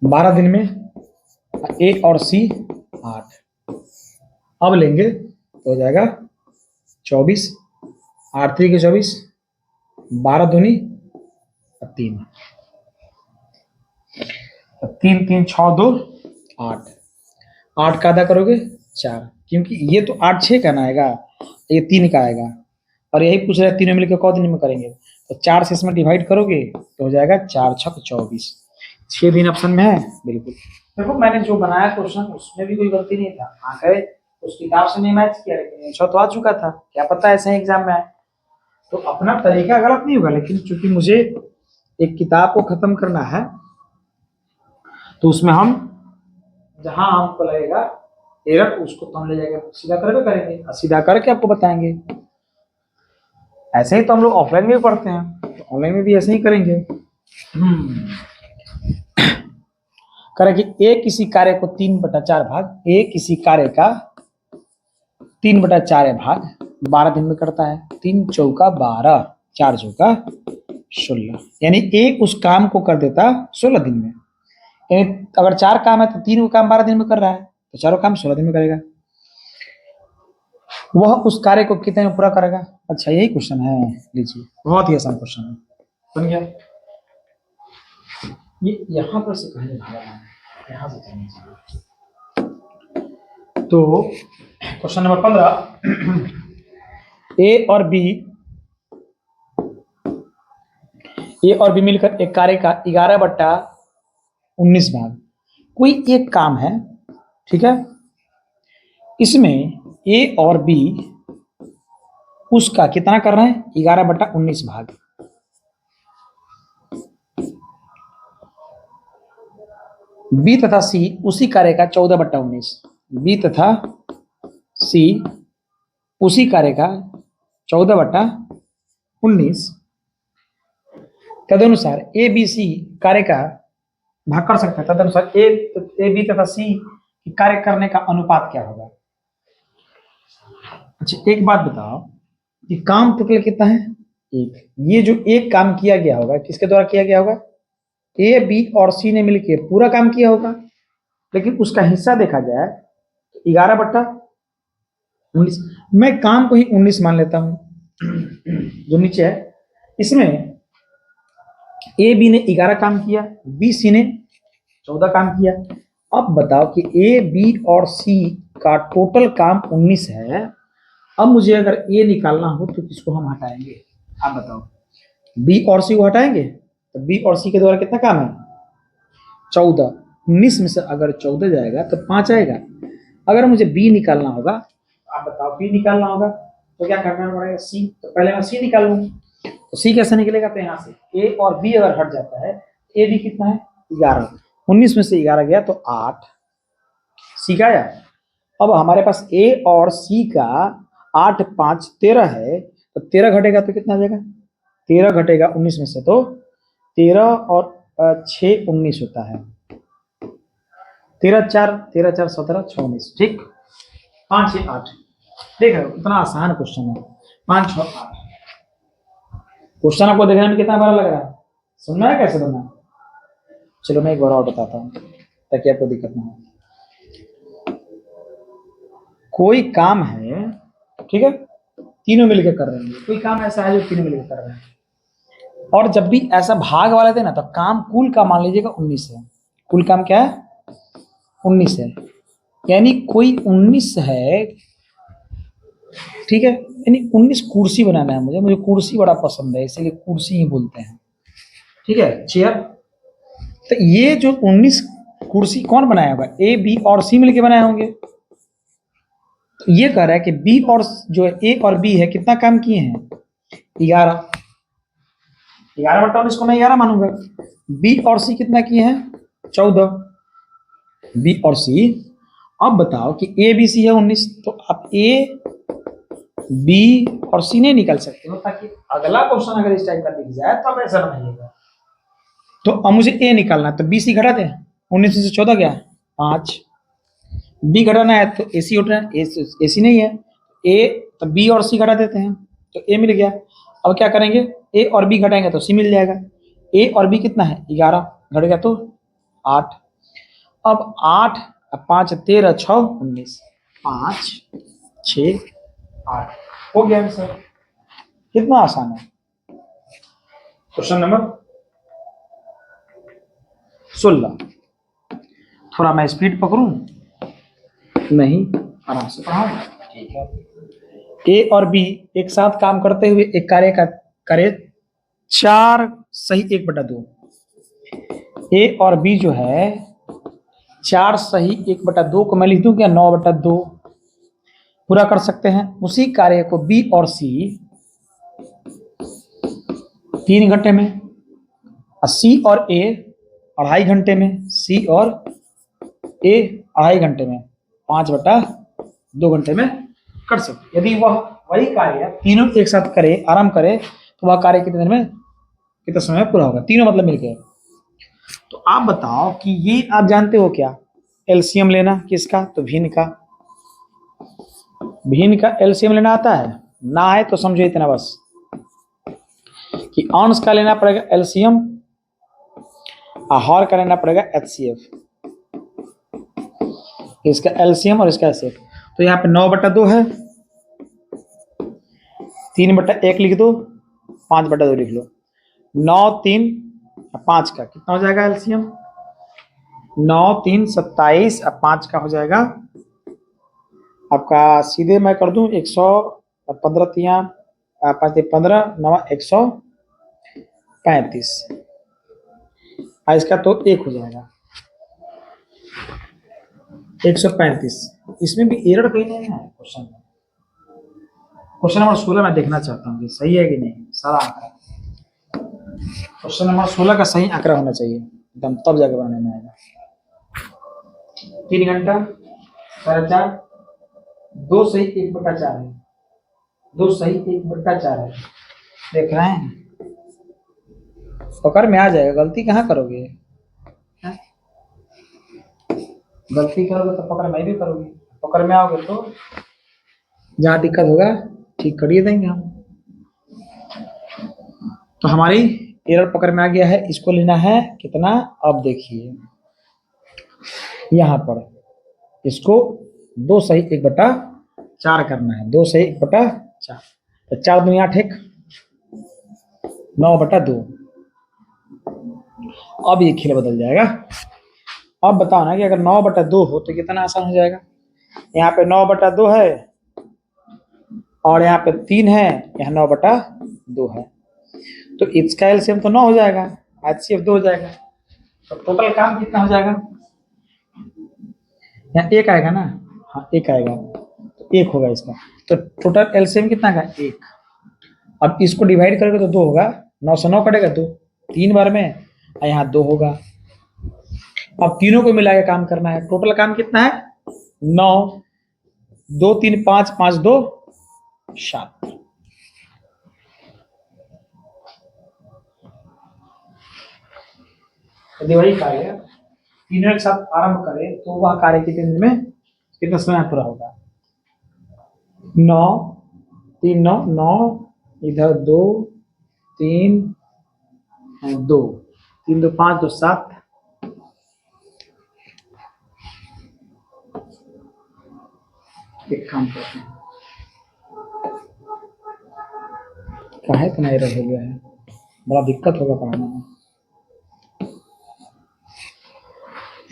12 दिन में, ए और सी 8। अब लेंगे तो हो जाएगा 24, 8 3 के 24, 12 दूनी 3, 3 3 6 2 8। 8 का आधा करोगे 4, क्योंकि ये तो 8 6 का ना आएगा, ये 3 का आएगा, और यही पूछ रहा है तीनों मिलकर कौ दिन में करेंगे? तो 4 से इसमें डिवाइड करोगे तो हो जाएगा 4 6 24। 6 दिन ऑप्शन में है बिल्कुल। देखो मैंने जो बनाया क्वेश्चन उसमें भी कोई गलती नहीं था, आंकड़े उस किताब से नहीं मैच किया, लेकिन अच्छा तो आ चुका था, क्या पता ऐसे ही एग्जाम में आए। तो अपना तरीका गलत नहीं होगा, लेकिन चूंकि मुझे एक किताब को खत्म करना है तो उसमें हम जहां हमको लगेगा एरर उसको तो हम ले जाके सीधा करके करेंगे, और सीधा करके आपको बताएंगे। ऐसे ही तो हम लोग ऑफलाइन में भी पढ़ते हैं, तो ऑनलाइन में भी ऐसे ही करेंगे। करें कि ए किसी कार्य को 3/4 भाग, ए किसी कार्य का 3/4 भाग 12 दिन में करता है। 3 चौका 12, 4 चौका 16, यानी एक उस काम को कर देता 16 दिन में। यानी अगर 4 काम है तो 3 काम 12 दिन में कर रहा है, तो चारों काम 16 दिन में करेगा। वह उस कार्य को कितने में पूरा करेगा? अच्छा यही क्वेश्चन है, लीजिए बहुत ही आसान क्वेश्चन है, बन गया। ये यहां पर से कहीं भागा है, यहां से करना चाहिए। तो क्वेश्चन नंबर 15, ए और बी मिलकर एक कार्य का 11/19 भाग, कोई एक काम है, ठीक है, इसमें ए और बी उसका कितना कर रहे हैं? 11/19 भाग। बी तथा सी उसी कार्य का 14/19, बी तथा सी उसी कार्य का 14/19 तदनुसार ए बी सी कार्य का भाग कर सकते हैं। तदनुसार ए बी तथा सी कार्य करने का अनुपात क्या होगा। अच्छा एक बात बताओ कि काम टोटल कितना है, एक। ये जो एक काम किया गया होगा किसके द्वारा किया गया होगा, ए बी और सी ने मिलकर पूरा काम किया होगा, लेकिन उसका हिस्सा देखा जाए तो 11/19। मैं काम को ही 19 मान लेता हूं जो नीचे है। इसमें ए बी ने 11 काम किया, बी सी ने 14 काम किया। अब बताओ कि ए बी और सी का टोटल काम 19 है। अब मुझे अगर ए निकालना हो तो किसको हम हटाएंगे, आप बताओ। बी और सी को हटाएंगे तो बी और सी के द्वारा कितना काम है, 14। 19 में से अगर 14 जाएगा तो 5 आएगा। अगर मुझे बी निकालना होगा, आप बताओ बी निकालना होगा तो क्या करना पड़ेगा, सी। तो पहले मैं सी निकाल लूंगा, तो सी कैसे निकलेगा, तो यहाँ से ए और बी अगर हट जाता है, ए बी कितना है 11, 19 में से 11 गया तो 8, सी का आया। अब हमारे पास ए और सी का 8 5 13 है, तो 13 घटेगा तो कितना आ जाएगा, 13 घटेगा 19 में से तो 13 और 6 19 होता है। 13 4 17 6 19, ठीक। 5 6 8, देख रहे हो कितना आसान क्वेश्चन है। 5 6 8 क्वेश्चन आपको देखने में कितना बड़ा लग रहा है, सुनना है कैसे बनना। चलो मैं एक बार और बताता हूँ ताकि आपको दिक्कत ना हो। कोई काम है, ठीक है, तीनों मिलकर कर रहे हैं। कोई काम ऐसा है जो तीनों मिलकर कर रहे हैं, और जब भी ऐसा भाग वाले थे ना तो काम कुल का मान लीजिएगा 19 है। कुल काम क्या है, 19 है। यानी कोई 19 है, ठीक है, यानी 19 कुर्सी बनाना है मुझे कुर्सी बड़ा पसंद है इसीलिए कुर्सी ही बोलते हैं, ठीक है, चेयर। तो ये जो 19 कुर्सी कौन बनाया होगा, ए बी और सी मिलके बनाए होंगे। तो ये कह रहा है कि बी और जो ए और बी है कितना काम किए हैं, 11। 11/19 को मैं 11 मानूंगा। बी और सी कितना किए हैं, 14। बी और सी। अब बताओ कि ए बी सी है 19, तो आप ए बी और सी नहीं निकल सकते हो, ताकि अगला क्वेश्चन अगर इस टाइप का दिख जाए तो आप ऐसा बनाइएगा। तो अब मुझे ए निकालना है, तो बी सी घटा दें, 19 से 14 गया 5। बी घटाना है तो ए सी उठना है, ए सी नहीं है, ए तो बी और सी घटा देते हैं तो ए मिल गया। अब क्या करेंगे, ए और बी घटाएंगे तो सी मिल जाएगा। ए और बी कितना है 11, घट गया तो 8। अब 8 5 13 6 19, 5 6 8 हो गया आंसर। कितना आसान है। Question number 16। थोड़ा मैं स्पीड पकड़ूं, नहीं आराम से पढ़ाऊं, ठीक है। ए और बी एक साथ काम करते हुए एक कार्य का करे 4 सही 1/2। ए और बी जो है 4 सही 1/2 को मैं लिख दूं क्या, 9/2 पूरा कर सकते हैं। उसी कार्य को बी और सी 3 घंटे में, और सी और ए 2.5 घंटे में, सी और ए 2.5 घंटे में, 5/2 घंटे में कर सकते। यदि वह वही कार्य तीनों एक साथ करे, आराम करे, तो वह कार्य कितने दिन में, कितने समय में पूरा होगा, तीनों मतलब मिलके। तो आप बताओ कि ये आप जानते हो क्या, एलसीएम लेना किसका, तो भिन्न का। भिन्न का एलसीएम लेना आता है ना, है तो समझो इतना बस कि अंश का लेना पड़ेगा एलसीएम, और हर का लेना पड़ेगा एचसीएफ। इसका एलसीएम और इसका एचसीएफ। तो यहाँ पे 9/2 है, 3/1 लिख दो, 5/2 लिख लो। 9 3 5 का कितना हो जाएगा एलसीएम, 9 3 27 और 5 का हो जाएगा आपका, सीधे मैं कर दूं 115 3 5 15 9 135, और इसका तो 1 हो जाएगा 135। इसमें भी एरर कहीं नहीं है क्वेश्चन में। क्वेश्चन नंबर 16 मैं देखना चाहता हूँ कि सही है कि नहीं सारा आंकड़ा। क्वेश्चन नंबर 16 का सही आंकड़ा होना चाहिए एकदम, तब जाके बनाने में आएगा। 3 घंटा 4.5, 2 सही 1/4 है, दो सही 1/4 है। देख रहे हैं, पकड़ में आ जाएगा। गलती कहाँ करोगे? हैं? गलती करोगे तो पकड़ में भी करोगे, पकड़ में आओगे तो जहाँ दिक्कत होगा ठीक करिए देंगे हम। तो हमारी एरर पकड़ में आ गया है। इसको लेना है कितना? अब देखिए यहाँ पर इसको 2 सही 1/4 करना है। 2 सही 1/4 तो 4 दूनी 8 एक 9/2। अब ये खेल बदल जाएगा। अब बताओ ना कि अगर 9/2 हो तो कितना आसान हो जाएगा। यहाँ पे 9/2 है और यहाँ पे 3 है, यहाँ 9/2 है, तो इसका एलसीएम तो 9 हो जाएगा, एचसीएफ 2 हो जाएगा। तो टोटल काम कितना हो जाएगा? यहाँ 1 आएगा ना, हाँ 1 आएगा, तो 1 होगा इसका। तो टोटल एलसीएम कितना का? 1। अब इसको डिवाइड करोगे तो 2 होगा, 9 से 9 कटेगा 2, 3 बार में, और यहाँ 2 होगा। अब तीनों को मिला के काम करना है। टोटल काम कितना है? 9, 2 3 5, 5 2 7। यदि वही कार्य तीनों एक साथ आरंभ करें तो वह कार्य कितने दिन में, कितना समय पूरा होगा? 9 3 9 9, इधर 2 3 2, 3 2 5 2 7। एक काम करते हैं, काहे इतना एरर हो गया है, बड़ा दिक्कत होगा पढ़ाने में।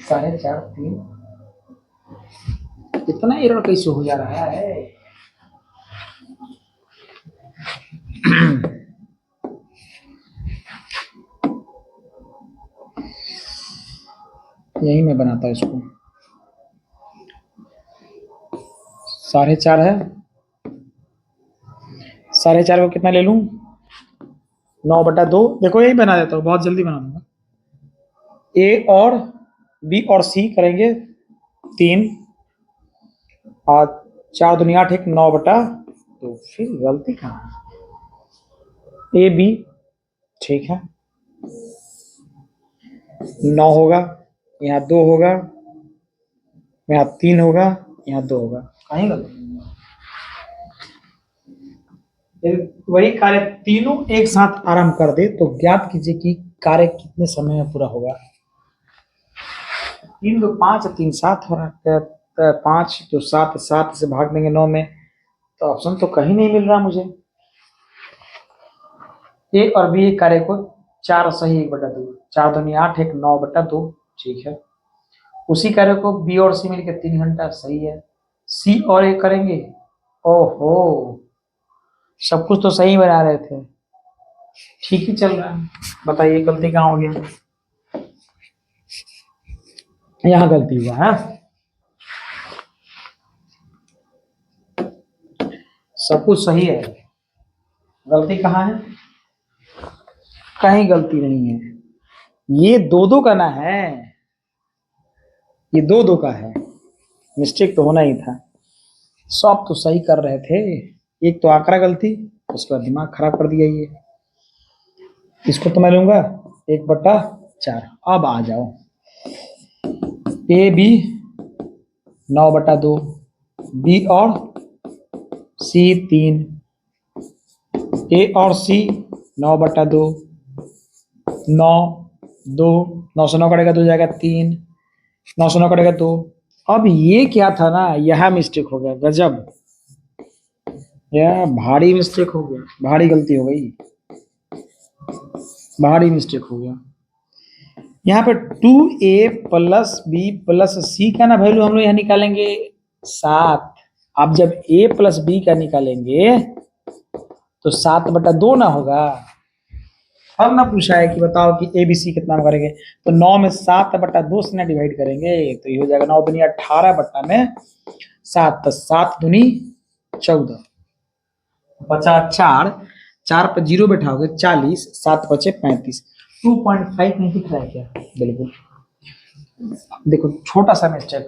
4.5 3, इतना एरर कैसे हो जा रहा है? यही मैं बनाता हूँ इसको। 4.5 है, 4.5 को कितना ले लूं? 9/2। देखो यही बना देता हूँ, बहुत जल्दी बना दूंगा। ए और बी और सी करेंगे 3 और 4 दूनी 8 एक 9/2। फिर गलती कहाँ है? ए बी ठीक है, 9 होगा, यहाँ 2 होगा, यहाँ 3 होगा, यहाँ 2 होगा, कहीं गलती नहीं है। वही कार्य तीनों एक साथ आरंभ कर दे तो ज्ञात कीजिए कि कार्य कितने समय में पूरा होगा। 3 2 5 3 7 हो रहा है, 5 तो 7 7 से भाग देंगे 9 में, तो ऑप्शन तो कहीं नहीं मिल रहा मुझे। ए और बी कार्य को 4 सही 1/2, 4 दूनी 8 एक 9/2 ठीक है। उसी कार्य को बी और सी मिलकर 3 घंटा सही है। सी और ए करेंगे, ओहो सब कुछ तो सही बना रहे थे, ठीक ही चल रहा है। बताइए गलती कहाँ हो गया? यहाँ गलती हुआ है, सब कुछ सही है, गलती कहाँ है? कहीं गलती नहीं है। ये 2 का ना है, ये 2 का है, मिस्टेक तो होना ही था। सब तो सही कर रहे थे, एक तो आंकड़ा गलती, उसके बाद दिमाग खराब कर दिया ये। इसको तो मैं लूंगा 1/4। अब आ जाओ, ए बी 9/2, बी और सी 3, ए और सी 9/2, 9 2, 9 से 9 कटेगा 2 जाएगा 3, 9 से 9 कटेगा 2। अब ये क्या था ना, यह मिस्टेक हो गया, गजब, यह भारी मिस्टेक हो गया, भारी गलती हो गई, भारी मिस्टेक हो गया। यहाँ पे 2a प्लस बी प्लस सी का ना वैल्यू हम लोग यहाँ निकालेंगे 7। अब जब a प्लस बी का निकालेंगे तो 7/2 ना होगा। अब ना पूछा है कि बताओ कि ए बी सी कितना करेंगे, तो 9 में 7/2 से ना डिवाइड करेंगे तो ये हो जाएगा 9 दूनी 18 बट्टा में 7, तो 7 दूनी 14, बचा 4, 4 पर 0 बैठाओगे 40, 7 बचे 35। 2.5 नहीं दिख रहा है क्या? बिल्कुल, देखो छोटा सा मिस्टेक,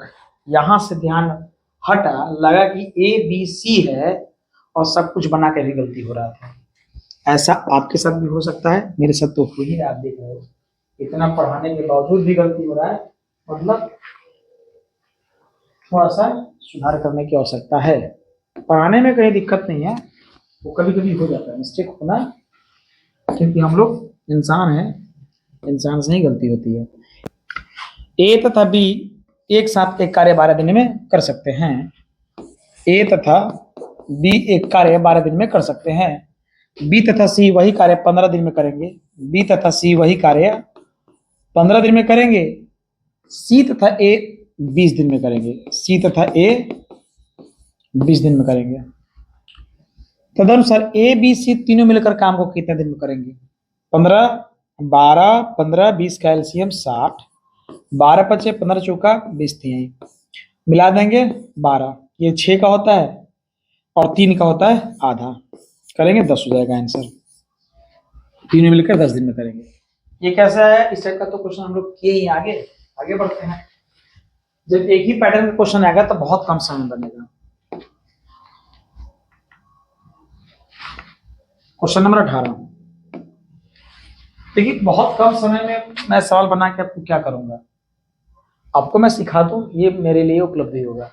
यहां से ध्यान हटा, लगा कि ए बी सी है और सब कुछ बना के भी गलती हो रहा था। ऐसा आपके साथ भी हो सकता है, मेरे साथ तो हो ही रहा है। आप देख रहे हो इतना पढ़ाने के बावजूद भी गलती हो रहा है, मतलब थोड़ा सा सुधार करने की आवश्यकता है। पढ़ाने में कहीं दिक्कत नहीं है, वो कभी कभी हो जाता है, मिस्टेक होना, क्योंकि हम लोग इंसान हैं, इंसान से ही गलती होती है। ए तथा बी एक साथ एक कार्य 12 दिन में कर सकते हैं। ए तथा बी एक कार्य 12 दिन में कर सकते हैं। बी तथा सी वही कार्य 15 दिन में करेंगे। बी तथा सी वही कार्य 15 दिन में करेंगे। सी तथा ए 20 दिन में करेंगे। सी तथा ए 20 दिन में करेंगे। तदनुसार ए बी सी तीनों मिलकर काम को कितने दिन में करेंगे? 15, 12, 15, 20 का एलसीएम 60, 12 पचे 15 चौका 20 थी, मिला देंगे 12। ये 6 का होता है और 3 का होता है आधा, करेंगे 10 हो जाएगा आंसर। तीनों मिलकर 10 दिन में करेंगे। ये कैसा है? इस टाइप का तो क्वेश्चन हम लोग किए ही। आगे आगे बढ़ते हैं। जब एक ही पैटर्न का क्वेश्चन आएगा तो बहुत कम समय बनेगा। Question number 18। देखिए बहुत कम समय में मैं सवाल बना के आपको क्या करूंगा, आपको मैं सिखा दूं, ये मेरे लिए उपलब्धि होगा।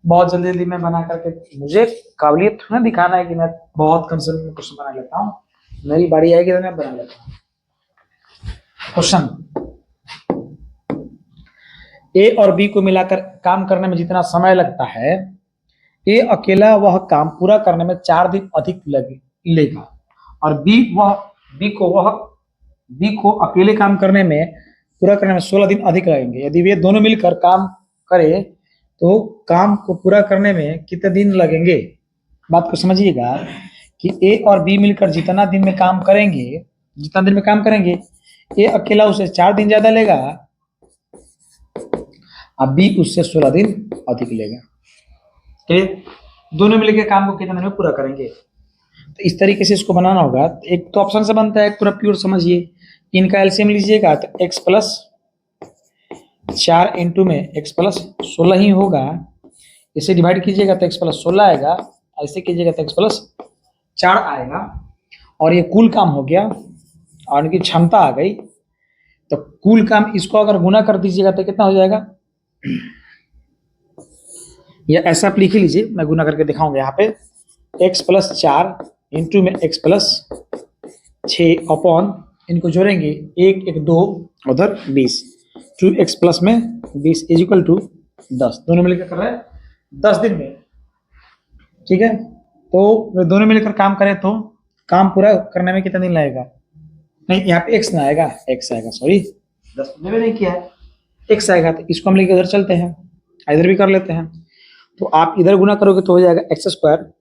बहुत जल्दी जल्दी मैं बना करके, मुझे काबिलियत थोड़ा दिखाना है कि मैं बहुत कम समय में क्वेश्चन बना लेता हूँ। मेरी बारी आएगी तो मैं बना लेता हूँ। क्वेश्चन, ए और बी को मिलाकर काम करने में जितना समय लगता है, ए अकेला वह काम पूरा करने में 4 दिन अधिक लेगा, और बी को अकेले काम करने में पूरा करने में 16 दिन अधिक लगेंगे। यदि वे दोनों मिलकर काम करें तो काम को पूरा करने में कितने दिन लगेंगे? बात को समझिएगा कि ए और बी मिलकर जितना दिन में काम करेंगे, ए अकेला उसे 4 दिन ज्यादा लेगा, अब बी उससे 16 दिन अधिक लेगा। ठीक, दोनों मिलकर काम को कितने दिन में पूरा करेंगे? तो इस तरीके से इसको बनाना होगा। एक तो ऑप्शन से बनता है, एक पूरा प्योर समझिए। इनका एलसीएम लीजिएगा तो x प्लस 4 इंटू में x प्लस 16 ही होगा। इसे डिवाइड कीजिएगा तो x प्लस 16 आएगा, ऐसे कीजिएगा तो x प्लस 4 आएगा, और ये कुल काम हो गया और इनकी क्षमता आ गई। तो कुल काम इसको अगर गुना कर दीजिएगा तो कितना हो जाएगा? या ऐसा आप लिख लीजिए, मैं गुना करके दिखाऊंगा। यहाँ पे x प्लस 4 इंटू में x प्लस 6 अपॉन, इनको जोड़ेंगे 1 1 2 उधर 20, 2x प्लस में 20 इज इक्वल टू 10। दोनों मिलकर कर रहे हैं 10 दिन में। ठीक है, तो दोनों मिलकर काम करें तो काम पूरा करने में कितना दिन लगेगा? नहीं, यहाँ पे x ना आएगा, x आएगा, सॉरी 10 मैंने नहीं किया है, x आएगा। तो इसको हम लेकर उधर चलते हैं, इधर भी कर लेते हैं। तो आप इधर गुना करोगे तो हो जाएगा एक्स स्क्वायर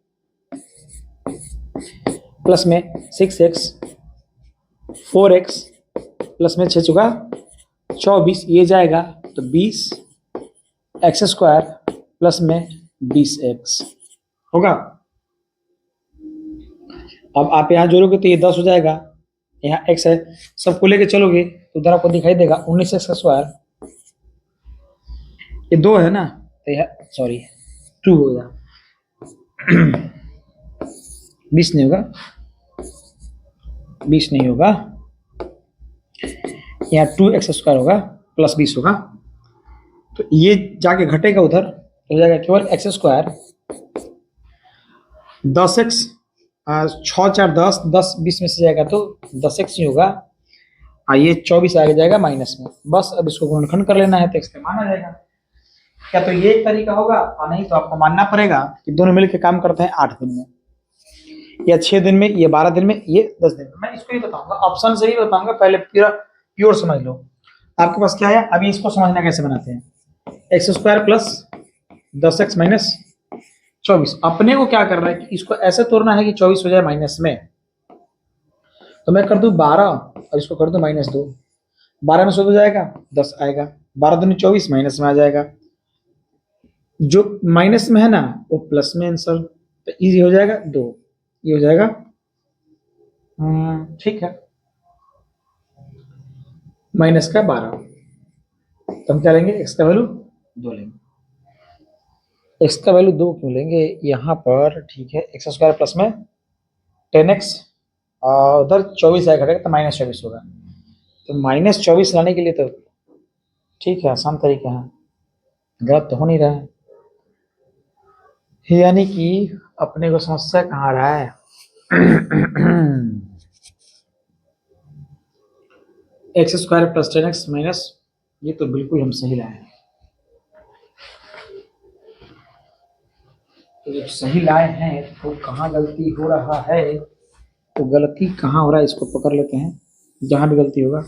प्लस में 6x 4x प्लस में 6 चुका 24, ये जाएगा तो 20 एक्स स्क्वायर प्लस में 20x होगा। अब आप यहाँ जोड़ोगे तो ये 10 हो जाएगा, यहाँ x है, सबको लेके चलोगे तो उधर आपको दिखाई देगा 19x का स्क्वायर, ये 2 है ना, तो यह सॉरी 2 होगा 20 नहीं होगा, 20 नहीं होगा, यहाँ 2x स्क्वायर होगा प्लस 20 होगा। तो ये जाके घटेगा उधर, तो हो जाएगा केवल एक्स स्क्वायर 10x 6 4 10 10 20 में से जाएगा तो 10x ही होगा, ये 24 आगे जाएगा माइनस में। बस अब इसको गुणनखंड कर लेना है तो x माना जाएगा। क्या तो ये एक तरीका होगा, और नहीं तो आपको मानना पड़ेगा कि दोनों मिलकर काम करते हैं 8 दिन में, या 6 दिन में, ये 12 दिन में, ये 10 दिन में। मैं इसको ही बताऊंगा, ऑप्शन से ही बताऊंगा, पहले प्योर समझ लो। आपके पास क्या है, अभी इसको समझना कैसे बनाते हैं। X square plus 10x minus 24, अपने को क्या करना है कि इसको ऐसे तोड़ना है कि 24 हो जाए माइनस में। तो मैं कर दूं 12 और इसको कर दूं -2, 12 में 100 हो जाएगा 10 आएगा, 12 दूनी 24 माइनस में आ जाएगा, जो माइनस में है ना वो प्लस में आंसर, तो इजी हो जाएगा 2, ये हो जाएगा ठीक है -12। तो हम क्या लेंगे, x का वैल्यू 2 लेंगे। एक्स का वैल्यू 2 क्यों लेंगे यहाँ पर, ठीक है, एक्स स्क्वायर प्लस में 10x और उधर 24 आएगा घटेगा तो -24 होगा। तो -24 लाने के लिए तो ठीक है, आसान तरीका है, गलत तो हो नहीं रहा है। यानी कि अपने को समस्या कहाँ आ रहा है, x square plus 10x minus, ये तो बिल्कुल हम सही लाए हैं। तो जब सही लाए हैं तो कहाँ गलती हो रहा है, तो गलती कहाँ हो रहा है इसको पकड़ लेते हैं, जहां भी गलती होगा।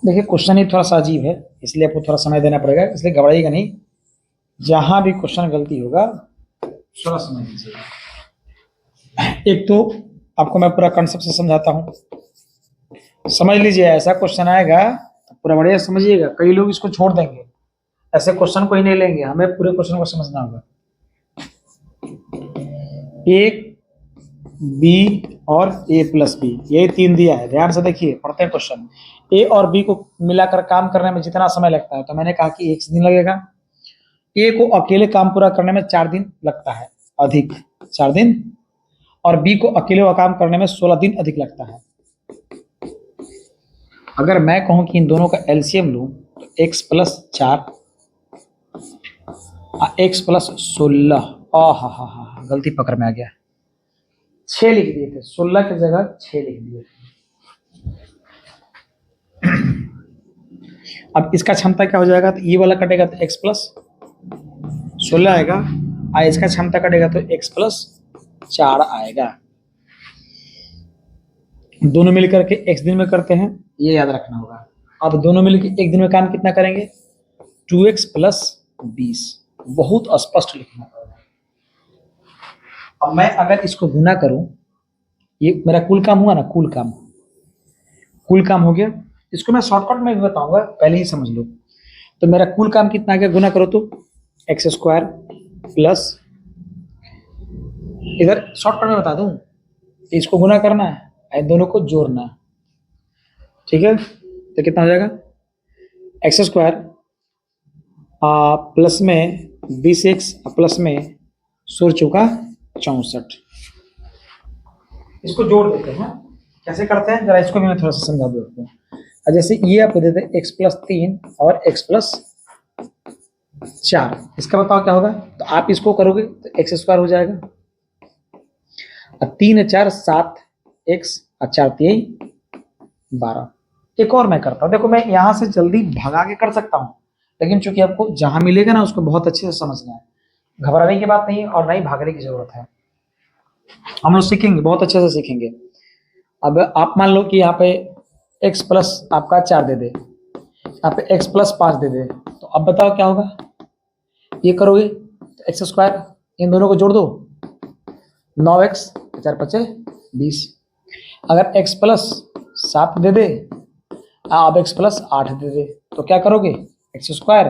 देखिए क्वेश्चन ही थोड़ा सा अजीब है, इसलिए आपको थोड़ा समय देना पड़ेगा, इसलिए घबराइएगा नहीं, जहां भी क्वेश्चन गलती होगा थोड़ा समय दीजिएगा। एक तो आपको मैं पूरा कंसेप्ट से समझाता हूँ, समझ लीजिए। ऐसा क्वेश्चन आएगा तो पूरा बढ़िया समझिएगा, कई लोग इसको छोड़ देंगे, ऐसे क्वेश्चन को ही नहीं लेंगे, हमें पूरे क्वेश्चन को समझना होगा। ए बी और ए प्लस बी, ये 3 दिया है, ध्यान से देखिए, पढ़ते हैं क्वेश्चन। ए और बी को मिलाकर काम करने में जितना समय लगता है, तो मैंने कहा कि 1 दिन लगेगा। ए को अकेले काम पूरा करने में 4 दिन लगता है अधिक, 4 दिन, और बी को अकेले वो काम करने में 16 दिन अधिक लगता है। अगर मैं कहूं कि इन दोनों का एलसीएम लूं तो x प्लस 4 x प्लस 16, हा गलती पकड़ में आ गया, 6 लिख दिए थे, 16 की जगह 6 लिख दिए थे। अब इसका क्षमता क्या हो जाएगा, तो ये वाला कटेगा तो x प्लस 16 आएगा, और इसका क्षमता कटेगा तो x प्लस 4 आएगा। दोनों मिलकर के x दिन में करते हैं, ये याद रखना होगा। अब दोनों मिलकर एक दिन में काम कितना करेंगे, 2x प्लस 20, बहुत स्पष्ट लिखना होगा। अब मैं अगर इसको गुना करूं, ये मेरा कुल काम हुआ ना, कुल काम हो गया, इसको मैं शॉर्टकट में भी बताऊंगा, पहले ही समझ लो। तो मेरा कुल काम कितना आ गया, गुना करो तो एक्स स्क्वायर प्लस, इधर शॉर्टकट में बता दूं, इसको गुना करना है, दोनों को जोड़ना है, ठीक है। तो कितना हो जाएगा, एक्स स्क्वायर प्लस में 20x प्लस में 16 चौका 64, इसको जोड़ देते हैं। कैसे करते हैं जरा इसको भी मैं थोड़ा सा समझा देता हूँ। जैसे ये आपको देते हैं x प्लस 3 और x प्लस 4, इसका बताओ क्या होगा, तो आप इसको करोगे तो एक्स स्क्वायर हो जाएगा, और 3 4 7 x और 4 3 12। एक और मैं करता हूँ, देखो मैं यहाँ से जल्दी भगा के कर सकता हूँ, लेकिन चूंकि आपको जहां मिलेगा ना उसको बहुत अच्छे से समझना है, घबराने की बात नहीं है और नहीं भागने की जरूरत है, हम लोग सीखेंगे, बहुत अच्छे से सीखेंगे। अब आप मान लो कि यहाँ पे x प्लस आपका 4 दे दे, यहाँ पे x प्लस 5 दे दे, तो अब बताओ क्या होगा, ये करोगे तो एक्स स्क्वायर, इन दोनों को जोड़ दो, 9x 4 5 20। अगर x प्लस 7 दे दे, अब x प्लस 8 दे दे, तो क्या करोगे, एक्स स्क्वायर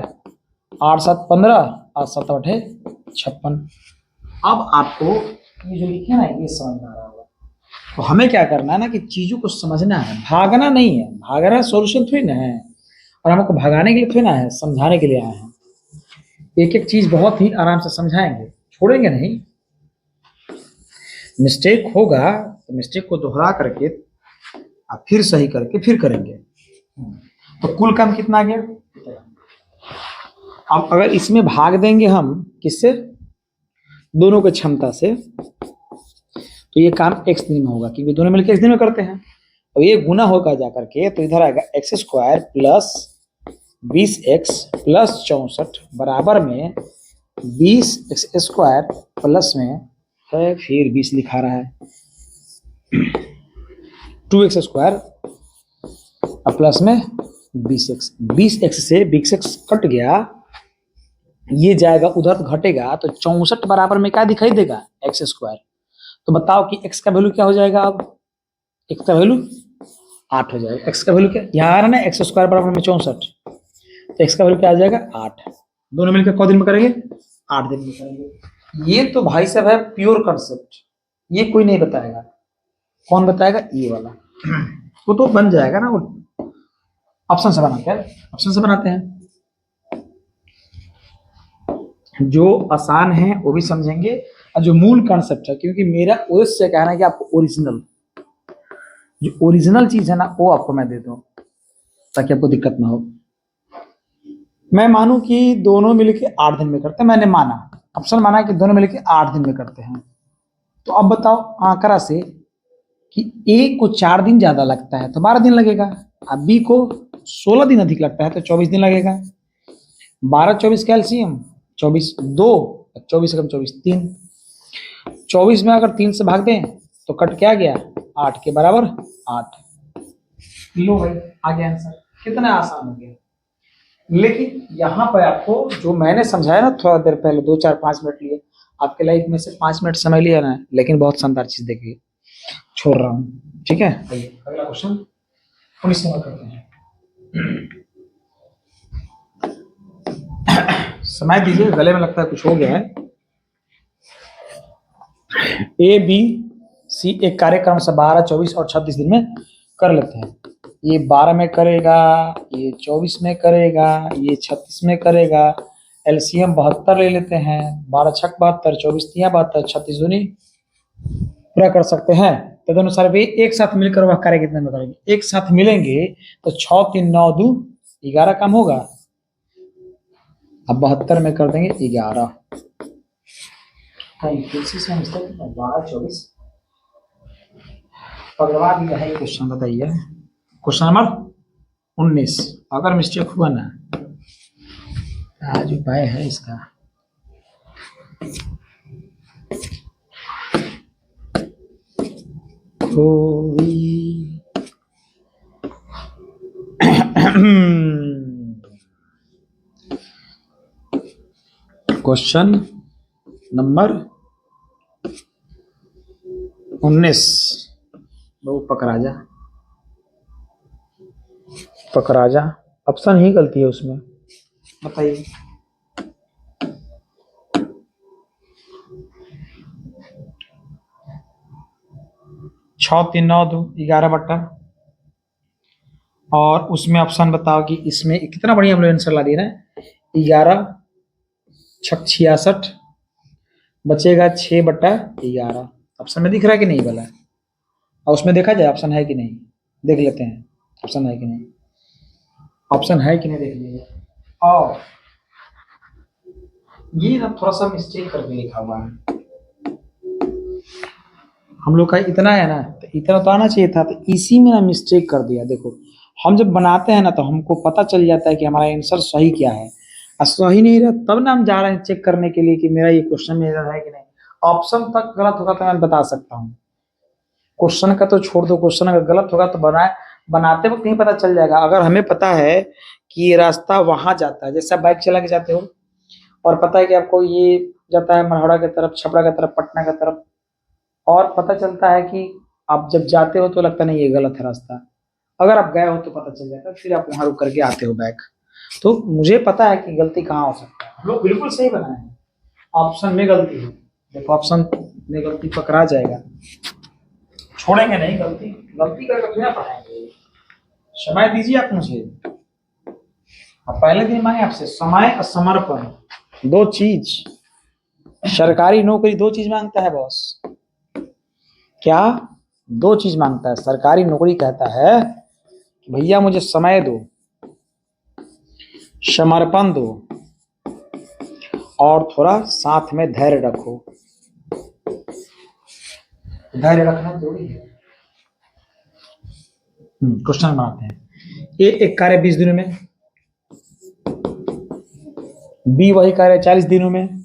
8 7 15 और 7 8 56। अब आपको ये जो लिखे ना ये समझ में आ रहा होगा। तो हमें क्या करना है ना कि चीजों को समझना है, भागना नहीं है, भागना सोल्यूशन थोड़ी ना है, और हमको भगाने के लिए थोड़ी ना है, समझाने के लिए आए हैं। एक एक चीज बहुत ही आराम से समझाएंगे, छोड़ेंगे नहीं। मिस्टेक होगा तो मिस्टेक को दोहरा करके आप फिर सही करके फिर करेंगे। तो कुल काम कितना आ गया, अब अगर इसमें भाग देंगे हम किससे, दोनों की क्षमता से, तो ये काम x दिन में होगा, क्योंकि दोनों मिलकर x दिन में करते हैं। और ये गुना होगा जाकर के, तो इधर आएगा x square plus 20x plus 64 बराबर में 20x स्क्वायर प्लस में है, फिर 20 लिखा रहा है, 2x स्क्वायर प्लस में 20x, 20x से 20x कट गया, ये जाएगा उधर तो घटेगा, तो 64 बराबर में क्या दिखाई देगा, एक्स स्क्वायर। तो बताओ कि x का वैल्यू क्या हो जाएगा, अब x का वैल्यू 8 हो जाएगा। x का वैल्यू क्या यहाँ आ रहा है ना, एक्स स्क्वायर बराबर में 64, तो x का वैल्यू क्या आ जाएगा 8। दोनों मिलकर कौ दिन में करेंगे, 8 दिन में करेंगे। ये तो भाई साहब है प्योर कंसेप्ट, ये कोई नहीं बताएगा। कौन बताएगा, ये वाला, वो तो बन जाएगा ना, वो ऑप्शन से बनाते हैं, ऑप्शन से बनाते हैं। जो आसान है वो भी समझेंगे और जो मूल कॉन्सेप्ट है, क्योंकि मेरा उद्देश्य कहना है कि आपको ओरिजिनल, जो ओरिजिनल चीज है ना वो आपको मैं दे दूं ताकि आपको दिक्कत ना हो। मैं मानूं कि दोनों मिलके 8 दिन में करते हैं, मैंने माना, ऑप्शन माना कि दोनों मिलके 8 दिन में करते हैं। तो अब बताओ आंकड़ा से कि ए को 4 दिन ज्यादा लगता है तो 12 दिन लगेगा, अब बी को 16 दिन अधिक लगता है तो 24 दिन लगेगा। 12 24 कैल्शियम 24 2, 24 कम 24 3, 24 में अगर 3 से भाग दें तो कट क्या गया 8 के बराबर 8। लो भाई आ गया आंसर, कितना आसान हो गया। लेकिन यहाँ पर आपको जो मैंने समझाया ना थोड़ा देर पहले 2 4 5 मिनट लिए, आपके लाइफ में से 5 मिनट समय लिया ना, लेकिन बहुत शानदार चीज देखिए, छोड़ रहा हूँ। ठीक है, अगला क्वेश्चन 19 नंबर करते हैं। समय दीजिए, गले में लगता है कुछ हो गया है। ए बी सी एक कार्यक्रम से 12 24 और 26 दिन में कर लेते हैं। ये 12 में करेगा, ये 24 में करेगा, ये 36 में करेगा। एलसीएम 72 ले लेते हैं, 12 छक 72, 24 तिया 72, 36 दूनी पूरा कर सकते हैं। तो दोनों सारे भी एक साथ मिलकर वह कार्य कितने में करेंगे, एक साथ मिलेंगे तो 6 3 9 2 11 काम होगा। अब 72 में कर देंगे 11। 12 24 पगलवा दिया है। क्वेश्चन बताइए, क्वेश्चन नंबर 19। अगर मिस्टेक हुआ ना, आज उपाय है इसका। Question number 19। वो पकड़ा जा, ऑप्शन ही गलती है उसमें, बताइए। छः 3 9 2 11 बट्टा, और उसमें ऑप्शन बताओ कि इसमें कितना बढ़िया हम लोग आंसर ला दिए ना। 11 छक 66 बचेगा 6 बट्टा 11। ऑप्शन में दिख रहा है कि नहीं वाला, और उसमें देखा जाए ऑप्शन है कि नहीं, देख लेते हैं ऑप्शन है कि नहीं, ऑप्शन है कि नहीं देख लीजिए। और ये ना थोड़ा सा मिस्टेक करके लिखा हुआ है, हम लोग का इतना है ना, तो इतना तो आना चाहिए था, तो इसी में ना मिस्टेक कर दिया। देखो हम जब बनाते हैं ना तो हमको पता चल जाता है कि हमारा आंसर सही क्या है, और सही नहीं रहा तब ना हम जा रहे हैं चेक करने के लिए कि मेरा ये क्वेश्चन मेरा है कि नहीं। ऑप्शन तक गलत होगा तो मैं बता सकता हूँ, क्वेश्चन का तो छोड़ दो, क्वेश्चन अगर गलत होगा तो बनाते वक्त नहीं पता चल जाएगा। अगर हमें पता है कि ये रास्ता वहां जाता है, जैसे आप बाइक चला के जाते हो और पता है कि आपको ये जाता है मढ़ौरा की तरफ, छपरा की तरफ, पटना की तरफ, और पता चलता है कि आप जब जाते हो तो लगता नहीं ये गलत है रास्ता, अगर आप गए हो तो पता चल जाता है, फिर आप वहां रुक करके आते हो बैक। तो मुझे पता है कि गलती कहाँ हो सकता है, हम लोग बिल्कुल सही बनाए हैं, ऑप्शन में गलती है। देखो ऑप्शन में गलती पकड़ा जाएगा, छोड़ेंगे नहीं, गलती करके फिर पढ़ाएंगे। समय दीजिए आप मुझे। अब पहले दिन मांगे आपसे समय और समर्पण, दो चीज। सरकारी नौकरी 2 चीज मांगता है बॉस, क्या 2 चीज मांगता है सरकारी नौकरी। कहता है कि भैया मुझे समय दो, समर्पण दो, और थोड़ा साथ में धैर्य रखो। धैर्य रखना जरूरी है। क्वेश्चन बनाते हैं। ए एक कार्य 20 दिनों में, बी वही कार्य 40 दिनों में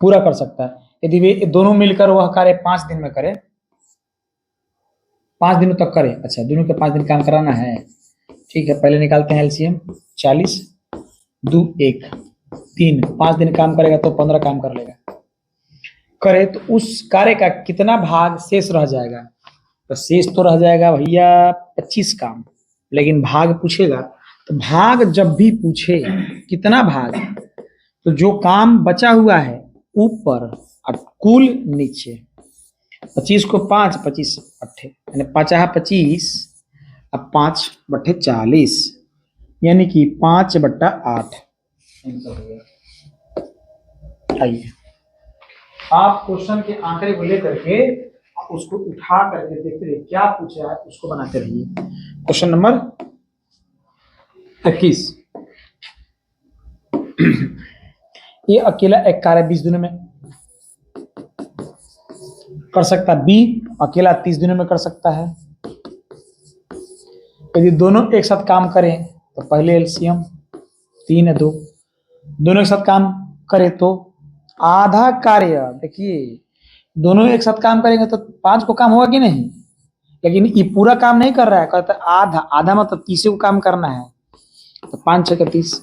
पूरा कर सकता है। यदि वे दोनों मिलकर वह कार्य 5 दिन में करे, 5 दिनों तक करे। अच्छा दोनों के 5 दिन काम कराना है, ठीक है। पहले निकालते हैं एलसीएम, 40 2 1 3, 5 दिन काम करेगा तो 15 काम कर लेगा। करे तो उस कार्य का कितना भाग शेष रह जाएगा, तो शेष तो रह जाएगा भैया 25 काम। लेकिन भाग पूछेगा तो भाग जब भी पूछे कितना भाग, तो जो काम बचा हुआ है ऊपर और कुल नीचे। 25 को 5 25 8 यानी 5 25 अब 5/40 यानी कि 5/8 आंसर हो गया। आइए आप क्वेश्चन के आंकड़े को लेकर के उसको उठा करके देखते रहिए क्या पूछा है, उसको बनाते रहिए। Question number 21। ये अकेला एक कार्य 20 दिनों में कर सकता है, बी अकेला 30 दिनों में कर सकता है। यदि दोनों एक साथ काम करें तो पहले एलसीएम 3 है 2, दोनों एक साथ काम करें तो आधा कार्य, देखिए दोनों एक साथ काम करेंगे तो 5 को काम होगा कि नहीं, लेकिन ये पूरा काम नहीं कर रहा है, कहता आधा, आधा मतलब 30 को काम करना है, तो 5 6 30,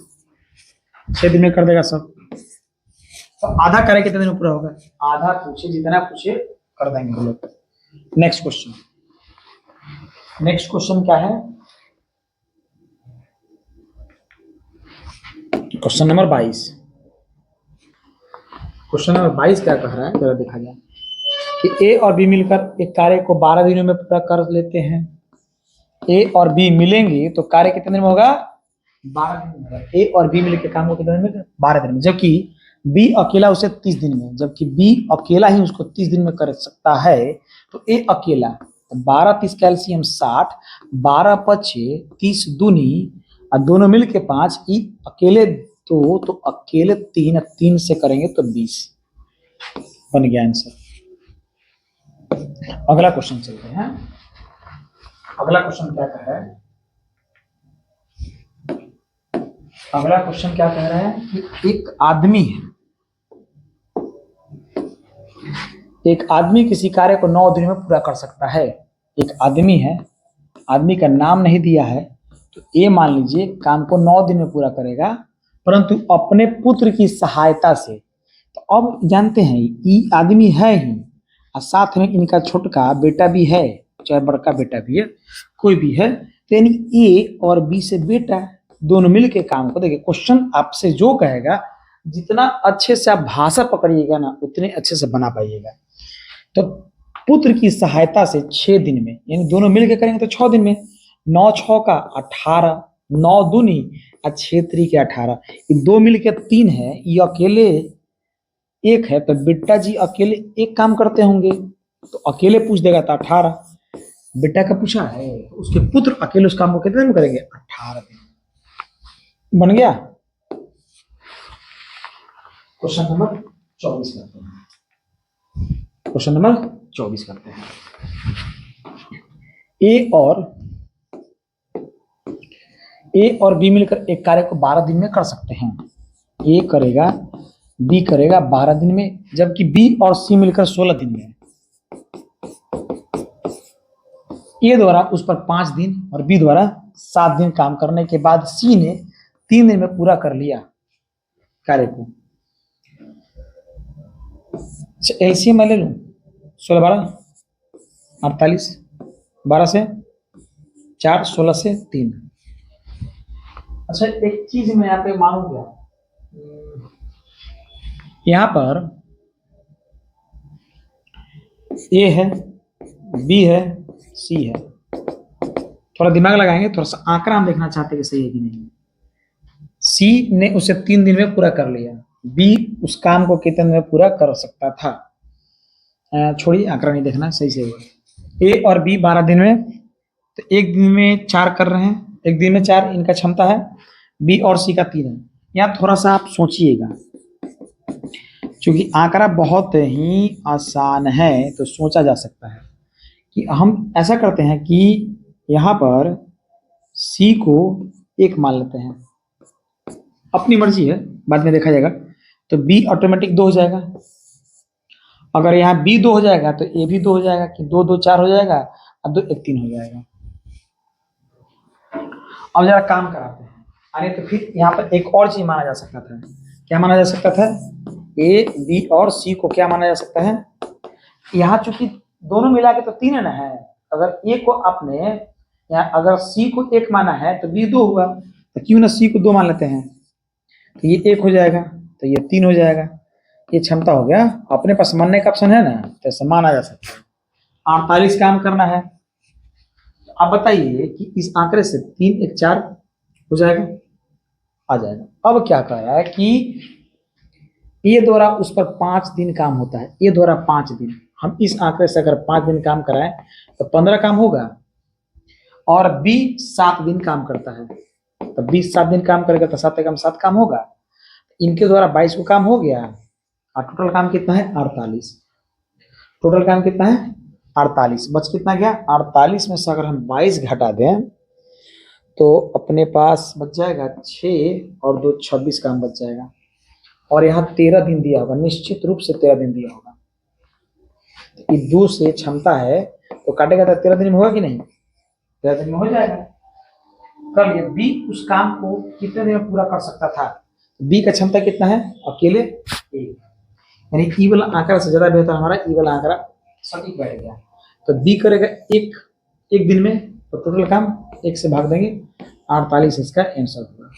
6 दिन में कर देगा सब। तो आधा कार्य कितने दिन में पूरा होगा, आधा पूछे जितना पूछे कर देंगे हम लोग। नेक्स्ट क्वेश्चन, नेक्स्ट क्वेश्चन क्या है, क्वेश्चन नंबर 22। क्वेश्चन नंबर 22 क्या कह रहा है जरा देखा जाए कि ए और बी मिलकर एक कार्य को 12 दिनों में पूरा कर लेते हैं। ए और बी मिलेंगे तो कार्य कितने दिन में होगा, 12 दिन में होगा। ए और बी मिलकर काम को कितने दिन में, 12 दिन में, जबकि बी अकेला उसे 30 दिन में, जबकि बी अकेला ही उसको 30 दिन में कर सकता है। तो ए अकेला, तो 12 30 कैल्शियम 60, 12 पचे 30 दूनी और दोनों मिलके 5, ई अकेले 2 तो अकेले 3, 3 से करेंगे तो 20 बन गया आंसर। अगला क्वेश्चन चलते हैं। अगला क्वेश्चन क्या कह रहा है, अगला क्वेश्चन क्या कह रहा है कि एक आदमी है, एक आदमी किसी कार्य को 9 दिन में पूरा कर सकता है। एक आदमी है, आदमी का नाम नहीं दिया है, तो ये मान लीजिए काम को 9 दिन में पूरा करेगा, परंतु अपने पुत्र की सहायता से। तो अब जानते हैं ये आदमी है ही और साथ में इनका छोटका बेटा भी है, चाहे बड़का बेटा भी है, कोई भी है, तो यानी ए और बी से बेटा दोनों मिलके काम को, देखिए क्वेश्चन आपसे जो कहेगा जितना अच्छे से आप भाषा पकड़िएगा ना उतने अच्छे से बना पाइएगा। तो पुत्र की सहायता से 6 दिन में, यानी दोनों मिलके करेंगे तो 6 दिन में, 9 6 का 18, 9 दूनी और 6 3 के 18, ये दो मिलके 3 है, ये अकेले 1 है, तो बेटा जी अकेले एक काम करते होंगे, तो अकेले पूछ देगा तो 18, बेटा का पूछा है उसके पुत्र अकेले उस काम को कितने दिन करेंगे, 18 दिन बन गया। क्वेश्चन नंबर 24 करते हैं, क्वेश्चन नंबर 24 करते हैं। ए और बी मिलकर एक कार्य को 12 दिन में कर सकते हैं। ए करेगा, बी करेगा 12 दिन में, जबकि बी और सी मिलकर 16 दिन में। ए द्वारा उस पर 5 दिन और बी द्वारा 7 दिन काम करने के बाद सी ने 3 दिन में पूरा कर लिया कार्य को। एलसीएम मैं ले लूं, 16 12 48, 12 से 4, 16 से 3। अच्छा एक चीज मैं यहाँ पे मानू क्या, यहाँ पर ए है, बी है, सी है, थोड़ा दिमाग लगाएंगे, थोड़ा सा आंकड़ा हम देखना चाहते हैं कि सही है कि नहीं। सी ने उसे 3 दिन में पूरा कर लिया, बी उस काम को कितने दिन में पूरा कर सकता था, छोड़िए आंकड़ा नहीं देखना, सही से हुआ। ए और बी 12 दिन में, तो एक दिन में 4 कर रहे हैं, एक दिन में 4 इनका क्षमता है, बी और सी का 3 है। यहाँ थोड़ा सा आप सोचिएगा, क्योंकि आंकड़ा बहुत ही आसान है तो सोचा जा सकता है कि हम ऐसा करते हैं कि यहाँ पर सी को 1 मान लेते हैं, अपनी मर्जी है, बाद में देखा जाएगा। तो बी ऑटोमेटिक 2 हो जाएगा, अगर यहाँ बी 2 हो जाएगा तो ए भी 2 हो जाएगा, कि 2 2 4 हो जाएगा और 2 1 3 हो जाएगा। अब जरा काम कराते हैं, अरे तो फिर यहाँ पर एक और चीज माना जा सकता था, क्या माना जा सकता था, ए बी और सी को क्या माना जा सकता है, यहाँ चूंकि दोनों मिला के तो 3 है ना है, अगर ए को आपने यहाँ अगर सी को 1 माना है तो बी 2 हुआ, तो क्यों ना सी को 2 मान लेते हैं, तो ये 1 हो जाएगा, तो ये 3 हो जाएगा, ये क्षमता हो गया। अपने पास मानने का ऑप्शन है ना, तो ऐसा माना जा सकता है। 48 काम करना है, आप बताइए कि इस आंकड़े से 3 1 4 हो जाएगा, आ जाएगा। अब क्या कह रहा है कि ये द्वारा उस पर 5 दिन काम होता है, ये द्वारा 5 दिन, हम इस आंकड़े से अगर 5 दिन काम कराएं तो 15 काम होगा, और बी 7 दिन काम करता है, तो बी 7 दिन काम करेगा तो 7 एकम 7 काम होगा, इनके द्वारा 22 को काम हो गया, और टोटल काम कितना है 48। टोटल काम कितना है 48, बच कितना गया 48 में से अगर हम 22 घटा दें तो अपने पास बच जाएगा 6 और 2 26 काम बच जाएगा, और यहाँ 13 दिन दिया होगा, निश्चित रूप से 13 दिन दिया होगा। तो 2 से क्षमता है तो काटेगा तो 13 दिन में होगा कि नहीं, 13 दिन में हो जाएगा। कर लिए बी उस काम को कितने दिन में पूरा कर सकता था, बी का क्षमता कितना है अकेले 1, यानी ई वाला आंकड़ा से ज्यादा बेहतर हमारा ई वाला आंकड़ा सटीक बैठ गया। तो बी करेगा एक दिन में, तो टोटल काम 1 से भाग देंगे, 48 इसका आंसर होगा।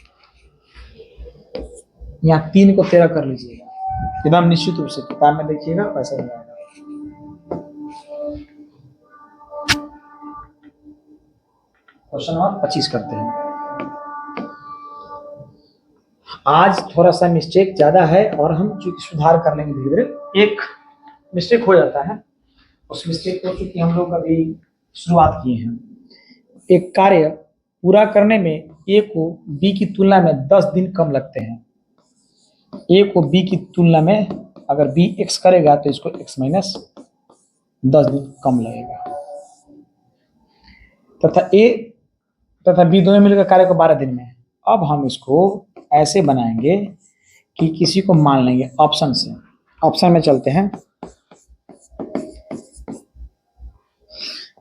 यहाँ 3 को 13 कर लीजिएगा, एकदम निश्चित रूप से किताब में देखिएगा पैसा नहीं आएगा। क्वेश्चन नंबर 25 करते हैं। आज थोड़ा सा मिस्टेक ज्यादा है और हम चूंकि सुधार कर लेंगे धीरे धीरे, एक मिस्टेक हो जाता है, उस मिस्टेक को चूंकि हम लोग अभी शुरुआत किए हैं। एक कार्य पूरा करने में ए को बी की तुलना में 10 दिन कम लगते हैं। ए को बी की तुलना में अगर बी एक्स करेगा तो इसको एक्स माइनस 10 दिन कम लगेगा, तथा ए तथा बी दोनों मिलकर कार्य को 12 दिन में। अब हम इसको ऐसे बनाएंगे कि किसी को मान लेंगे ऑप्शन से, ऑप्शन में चलते हैं।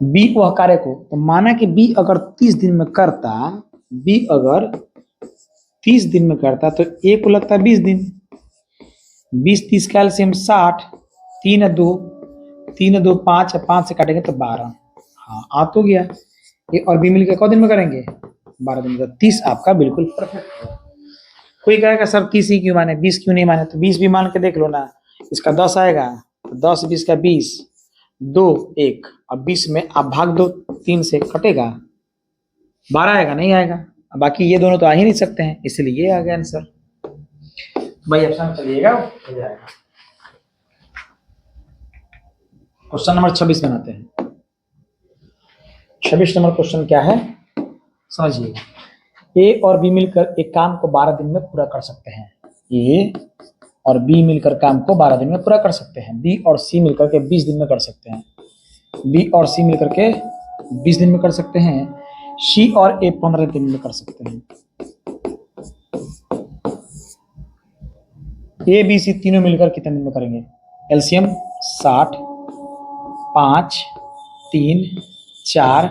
बी वह कार्य को, तो माना कि बी अगर 30 दिन में करता, बी अगर 30 दिन में करता तो ए को लगता 20 दिन, 20 30 का एलसीएम 60, 3 2 3 2 5, 5 से काटेंगे तो 12। हाँ आ तो गया। ए और बी मिलकर कौ दिन में करेंगे 12 दिन का, 30 आपका बिल्कुल परफेक्ट है। कोई कहेगा सर 30 ही क्यों माने, 20 क्यों नहीं माने, तो 20 भी मान के देख लो ना, इसका 10 आएगा तो 10 20 का 20, 2 1, अब 20 में आप भाग दो 3 से, कटेगा 12 आएगा, नहीं आएगा। बाकी ये दोनों तो आ ही नहीं सकते हैं, इसलिए ये आ गया आंसर। भाई ऑप्शन चलिएगा हो जाएगा। क्वेश्चन नंबर 26 बनाते हैं। 26 नंबर क्वेश्चन क्या है समझिए। ए और बी मिलकर एक काम को 12 दिन में पूरा कर सकते हैं। ए और बी मिलकर काम को 12 दिन में पूरा कर सकते हैं। बी और सी मिलकर के 20 दिन में कर सकते हैं। बी और सी मिलकर के 20 दिन में कर सकते हैं। सी और ए 15 दिन में कर सकते हैं। ए बी सी तीनों मिलकर कितने दिन में करेंगे, एलसीएम 60, 5 3 4,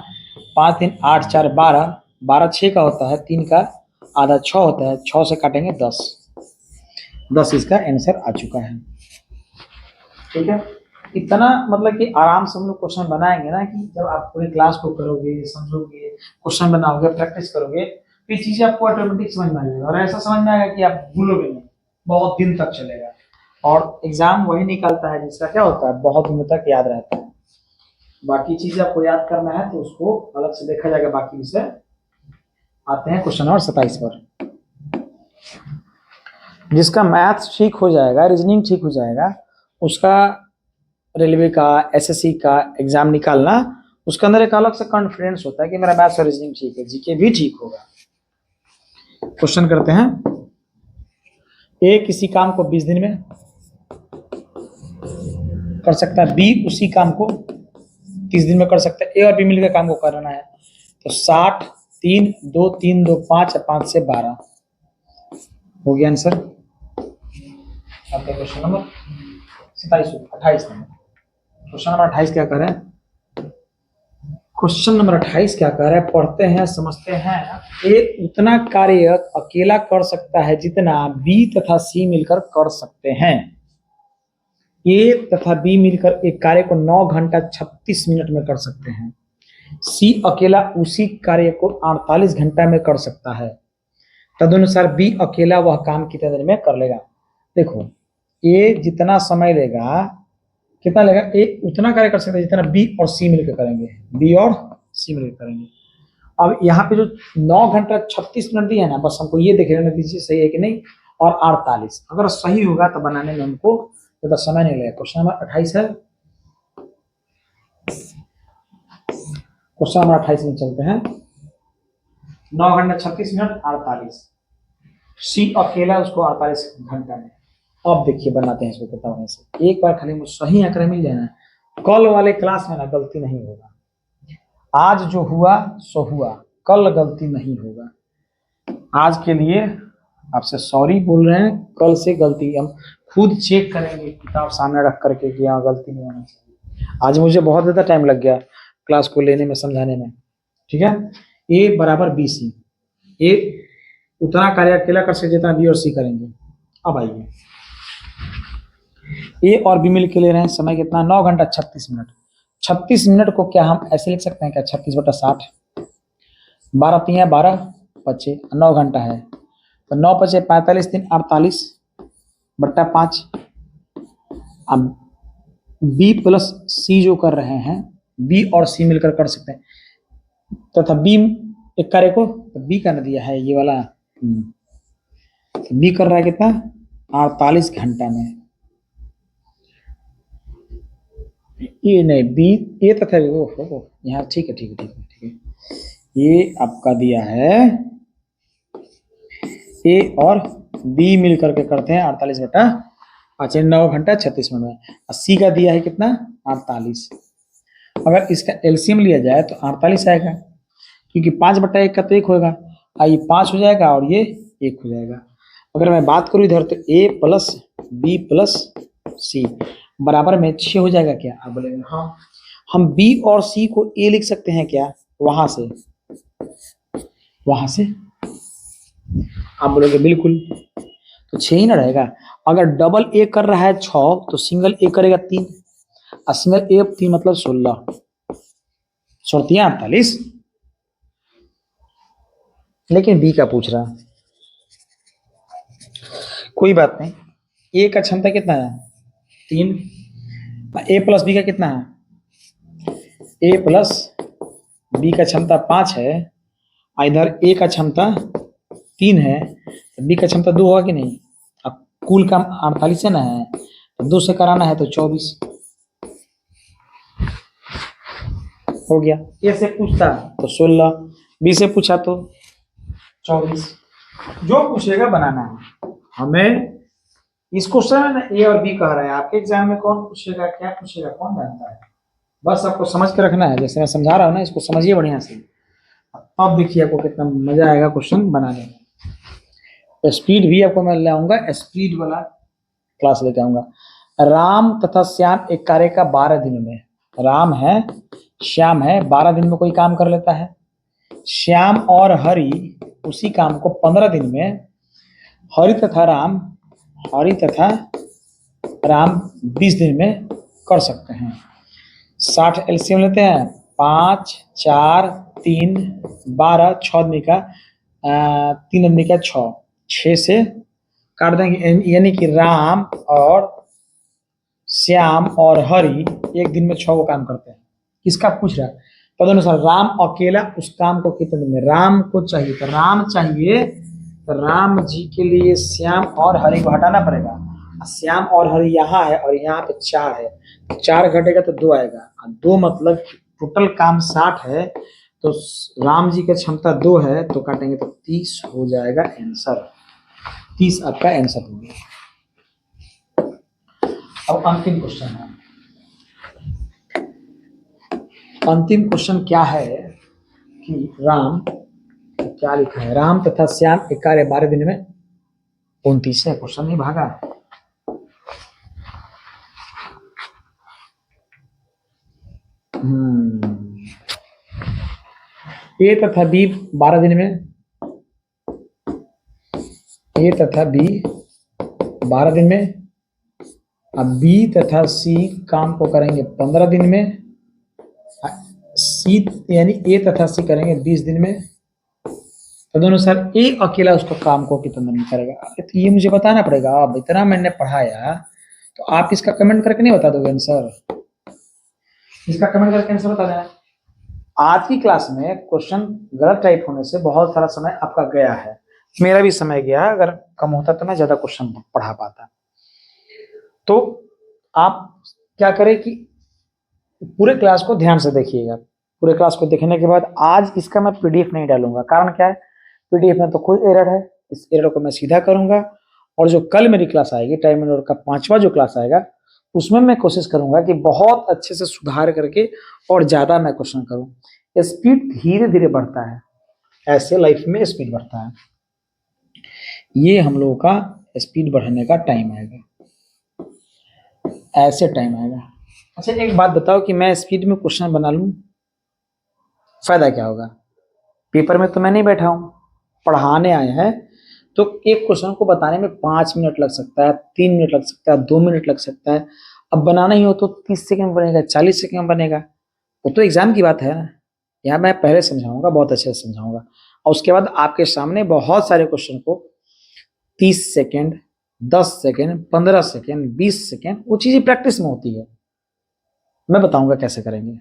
5 3 8 4 12, 12 6 का होता है, 3 का आधा 6 होता है, 6 से काटेंगे 10, 10 इसका आंसर आ चुका है। ठीक है, इतना मतलब कि आराम से हम लोग क्वेश्चन बनाएंगे ना कि जब आप पूरी क्लास को करोगे, समझोगे, क्वेश्चन बनाओगे, प्रैक्टिस करोगे, तो ये चीजें आपको ऑटोमेटिक समझ में आ जाएगा, और ऐसा समझ में आएगा कि आप भूलोगे नहीं, बहुत दिन तक चलेगा। और एग्जाम वही निकलता है जिसका क्या होता है बहुत दिनों तक याद रहता है। बाकी चीजें आपको याद करना है तो उसको अलग से देखा जाएगा। बाकी विषय आते हैं क्वेश्चन नंबर 27 पर। जिसका मैथ्स ठीक हो जाएगा, रीजनिंग ठीक हो जाएगा, उसका रेलवे का एसएससी का एग्जाम निकालना, उसके अंदर एक अलग से कॉन्फिडेंस होता है कि मेरा मैथ्स और रीजनिंग ठीक है, जीके भी ठीक होगा। क्वेश्चन करते हैं। ए किसी काम को 20 दिन में कर सकता है, बी उसी काम को 30 दिन में कर सकता है। ए और बी मिलकर काम को करना है, तो 60 3 2 3 2 5, 5 से 12 हो गया आंसर। आपका question number 28 number. Question number 28 क्या कर रहे हैं, क्वेश्चन नंबर 28 क्या कह रहा है, पढ़ते हैं समझते हैं। ए उतना कार्य अकेला कर सकता है जितना बी तथा सी मिलकर कर सकते हैं। ए तथा बी मिलकर एक कार्य को 9 घंटा 36 मिनट में कर सकते हैं। सी अकेला उसी कार्य को 48 घंटा में कर सकता है। तदनुसार बी अकेला वह काम कितने देर में कर लेगा। देखो ए जितना समय लेगा, कितना लेगा, ए उतना कार्य कर सकता है जितना बी और सी मिलकर करेंगे। बी और सी में करेंगे। अब यहाँ पे जो 9 घंटा 36 मिनट दिया है ना, बस हमको ये देख लेना दीजिए सही है कि नहीं, और 48 अगर सही होगा तो बनाने में हमको ज़्यादा समय नहीं लगेगा। क्वेश्चन नंबर 28 है, क्वेश्चन नंबर 28 में चलते हैं। 9 घंटा 36 मिनट 48, सी अकेला उसको 48 घंटा में। अब देखिए बनाते हैं इसको कितना होने से, एक बार खाली मुझे सही आंकड़ा मिल जाए ना, कल वाले क्लास में ना गलती नहीं होगा। आज जो हुआ सो हुआ, कल गलती नहीं होगा। आज के लिए आपसे सॉरी बोल रहे हैं, कल से गलती हम खुद चेक करेंगे किताब सामने रख करके कि यहाँ गलती नहीं होना चाहिए। आज मुझे बहुत ज़्यादा टाइम लग गया क्लास को लेने में, समझाने में, ठीक है। ए बराबर बी सी, ए उतना कार्य अकेला कर सकते जितना बी और सी करेंगे। अब आइए, ए और बी मिल के ले रहे हैं, समय कितना 9 घंटा 36 मिनट। 36 मिनट को क्या हम ऐसे लिख सकते हैं क्या, 36/60, 12 3 12 बचे, 9 घंटा है तो 9 बचे 45 3 48/5। अब बी प्लस सी जो कर रहे हैं, बी और सी मिलकर कर सकते हैं, तथा बी एक कार्य को तो बी का न दिया है ये वाला, तो बी कर रहा है कितना 48 घंटा में। ये नहीं बी, ये तथा वो यहाँ ठीक है, ठीक है, ठीक है, ठीक है। ये आपका दिया है ए और बी मिल करके करते हैं 48/5, 9 घंटा 36 मिनट में। और सी का दिया है कितना 48। अगर इसका एलसीएम लिया जाए तो 48 आएगा, क्योंकि 5/1 का तो 1 होगा, ये 5 हो जाएगा और ये 1 हो जाएगा। अगर मैं बात करूँ इधर तो ए प्लस बी प्लस सी बराबर में 6 हो जाएगा क्या, आप बोलेंगे हाँ। हम बी और सी को ए लिख सकते हैं क्या, वहां से आप बोलोगे बिल्कुल, तो 6 ही ना रहेगा। अगर डबल ए कर रहा है 6 तो सिंगल ए करेगा 3, और सिंगल ए 3 मतलब 16, 48। लेकिन बी का पूछ रहा, कोई बात नहीं। ए का क्षमता कितना है 3, ए प्लस बी का कितना है, ए प्लस बी का क्षमता 5 है, इधर ए का क्षमता 3 है, तो बी का क्षमता 2 होगा कि नहीं। अब कुल काम 48 है ना, है तो 2 से कराना है तो 24 हो गया। ए से पूछता तो 16, बी से पूछा तो 24, जो पूछेगा बनाना है हमें। इस क्वेश्चन में ना ए और बी कह रहा है, आपके एग्जाम में कौन पूछेगा क्या पूछेगा कौन जानता है, बस आपको समझ के रखना है। जैसे मैं समझा रहा हूँ ना, इसको समझिए बढ़िया से, अब देखिए आपको कितना मजा आएगा क्वेश्चन बनाने में। स्पीड भी आपको मैं ले आऊंगा, स्पीड वाला क्लास लेके आऊंगा। राम तथा श्याम एक कार्य का 12 दिन में, राम है श्याम है, 12 दिन में कोई काम कर लेता है। श्याम और हरि उसी काम को 15 दिन में, हरि तथा राम 20 दिन में कर सकते हैं। 60 एलसीएम लेते हैं, 5 4 3 12, 6 आदमी का 3 आदमी का 6 से काट देंगे, यानी कि राम और श्याम और हरि एक दिन में 6 को काम करते हैं। किसका पूछ रहा है, तदनुसार राम अकेला उस काम को कितने दिन में, राम को चाहिए तो राम चाहिए, तो राम जी के लिए श्याम और हरि को हटाना पड़ेगा। श्याम और हरि यहाँ है और यहाँ पे 4 है, तो 4 घटेगा तो 2 आएगा, 2 मतलब टोटल काम 60 है, तो राम जी की क्षमता 2 है, तो काटेंगे तो 30 हो जाएगा आंसर। 30 आपका आंसर हो गया। अब अंतिम क्वेश्चन है, अंतिम क्वेश्चन क्या है कि राम क्या लिखा है, राम तथा श्याम एक कार्य 12 दिन में 29 है, क्वेश्चन नहीं भागा। ए तथा बी 12 दिन में, ए तथा बी 12 दिन में, अब बी तथा सी काम को करेंगे 15 दिन में, सी यानी ए तथा सी करेंगे 20 दिन में, तदनुसार ए अकेला उसको काम को कितना दिन में करेगा। तो ये मुझे बताना पड़ेगा, अब इतना मैंने पढ़ाया तो आप इसका कमेंट करके नहीं बता दोगे आंसर, इसका कमेंट करके आंसर बता देना। आज की क्लास में क्वेश्चन गलत टाइप होने से बहुत सारा समय आपका गया है, मेरा भी समय गया है। अगर कम होता तो मैं ज्यादा क्वेश्चन पढ़ा पाता। तो आप क्या करें कि पूरे क्लास को ध्यान से देखिएगा। पूरे क्लास को देखने के बाद आज इसका मैं पीडीएफ नहीं डालूंगा, कारण क्या है, पीडीएफ में तो कोई एरर है, इस एरर को मैं सीधा करूंगा। और जो कल मेरी क्लास आएगी टाइम एंड वर्क का 5वां जो क्लास आएगा, उसमें मैं कोशिश करूंगा कि बहुत अच्छे से सुधार करके और ज्यादा मैं क्वेश्चन करूं। स्पीड धीरे धीरे बढ़ता है, ऐसे लाइफ में स्पीड बढ़ता है। ये हम लोगों का स्पीड बढ़ाने का टाइम आएगा, ऐसे टाइम आएगा। अच्छा एक बात बताओ कि मैं स्पीड में क्वेश्चन बना लूं, फायदा क्या होगा? पेपर में तो मैं नहीं बैठा हूं, पढ़ाने आए हैं। तो एक क्वेश्चन को बताने में 5 मिनट लग सकता है, 3 मिनट लग सकता है, 2 मिनट लग सकता है। अब बनाना ही हो तो 30 सेकंड बनेगा, 40 सेकंड बनेगा। वो तो एग्जाम की बात है ना। यहाँ मैं पहले समझाऊंगा, बहुत अच्छे से समझाऊंगा, और उसके बाद आपके सामने बहुत सारे क्वेश्चन को 30 सेकंड, 10 सेकंड, 15 सेकंड, 20 सेकंड, वो चीजें प्रैक्टिस में होती है। मैं बताऊंगा कैसे करेंगे।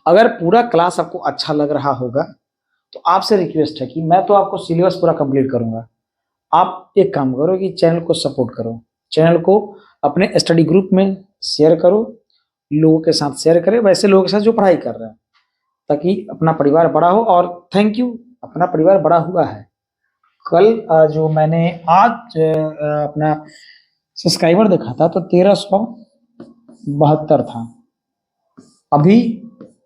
अगर पूरा क्लास आपको अच्छा लग रहा होगा तो आपसे रिक्वेस्ट है कि मैं तो आपको सिलेबस पूरा कंप्लीट करूंगा। आप एक काम करो कि चैनल को सपोर्ट करो, चैनल को अपने स्टडी ग्रुप में शेयर करो, लोगों के साथ शेयर करें, वैसे लोगों के साथ जो पढ़ाई कर रहे हैं, ताकि अपना परिवार बड़ा हो। और थैंक यू, अपना परिवार बड़ा हुआ है। कल जो मैंने आज अपना सब्सक्राइबर देखा था तो 1372 था। अभी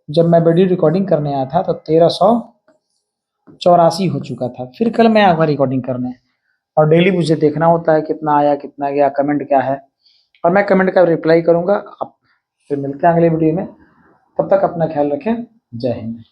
जब मैं वीडियो रिकॉर्डिंग करने आया था तो 1384 हो चुका था। फिर कल मैं आऊँगा रिकॉर्डिंग करने, और डेली मुझे देखना होता है कितना आया, कितना गया, कमेंट क्या है, और मैं कमेंट का रिप्लाई करूंगा। अब फिर मिलते हैं अगले वीडियो में, तब तक अपना ख्याल रखें। जय हिंद।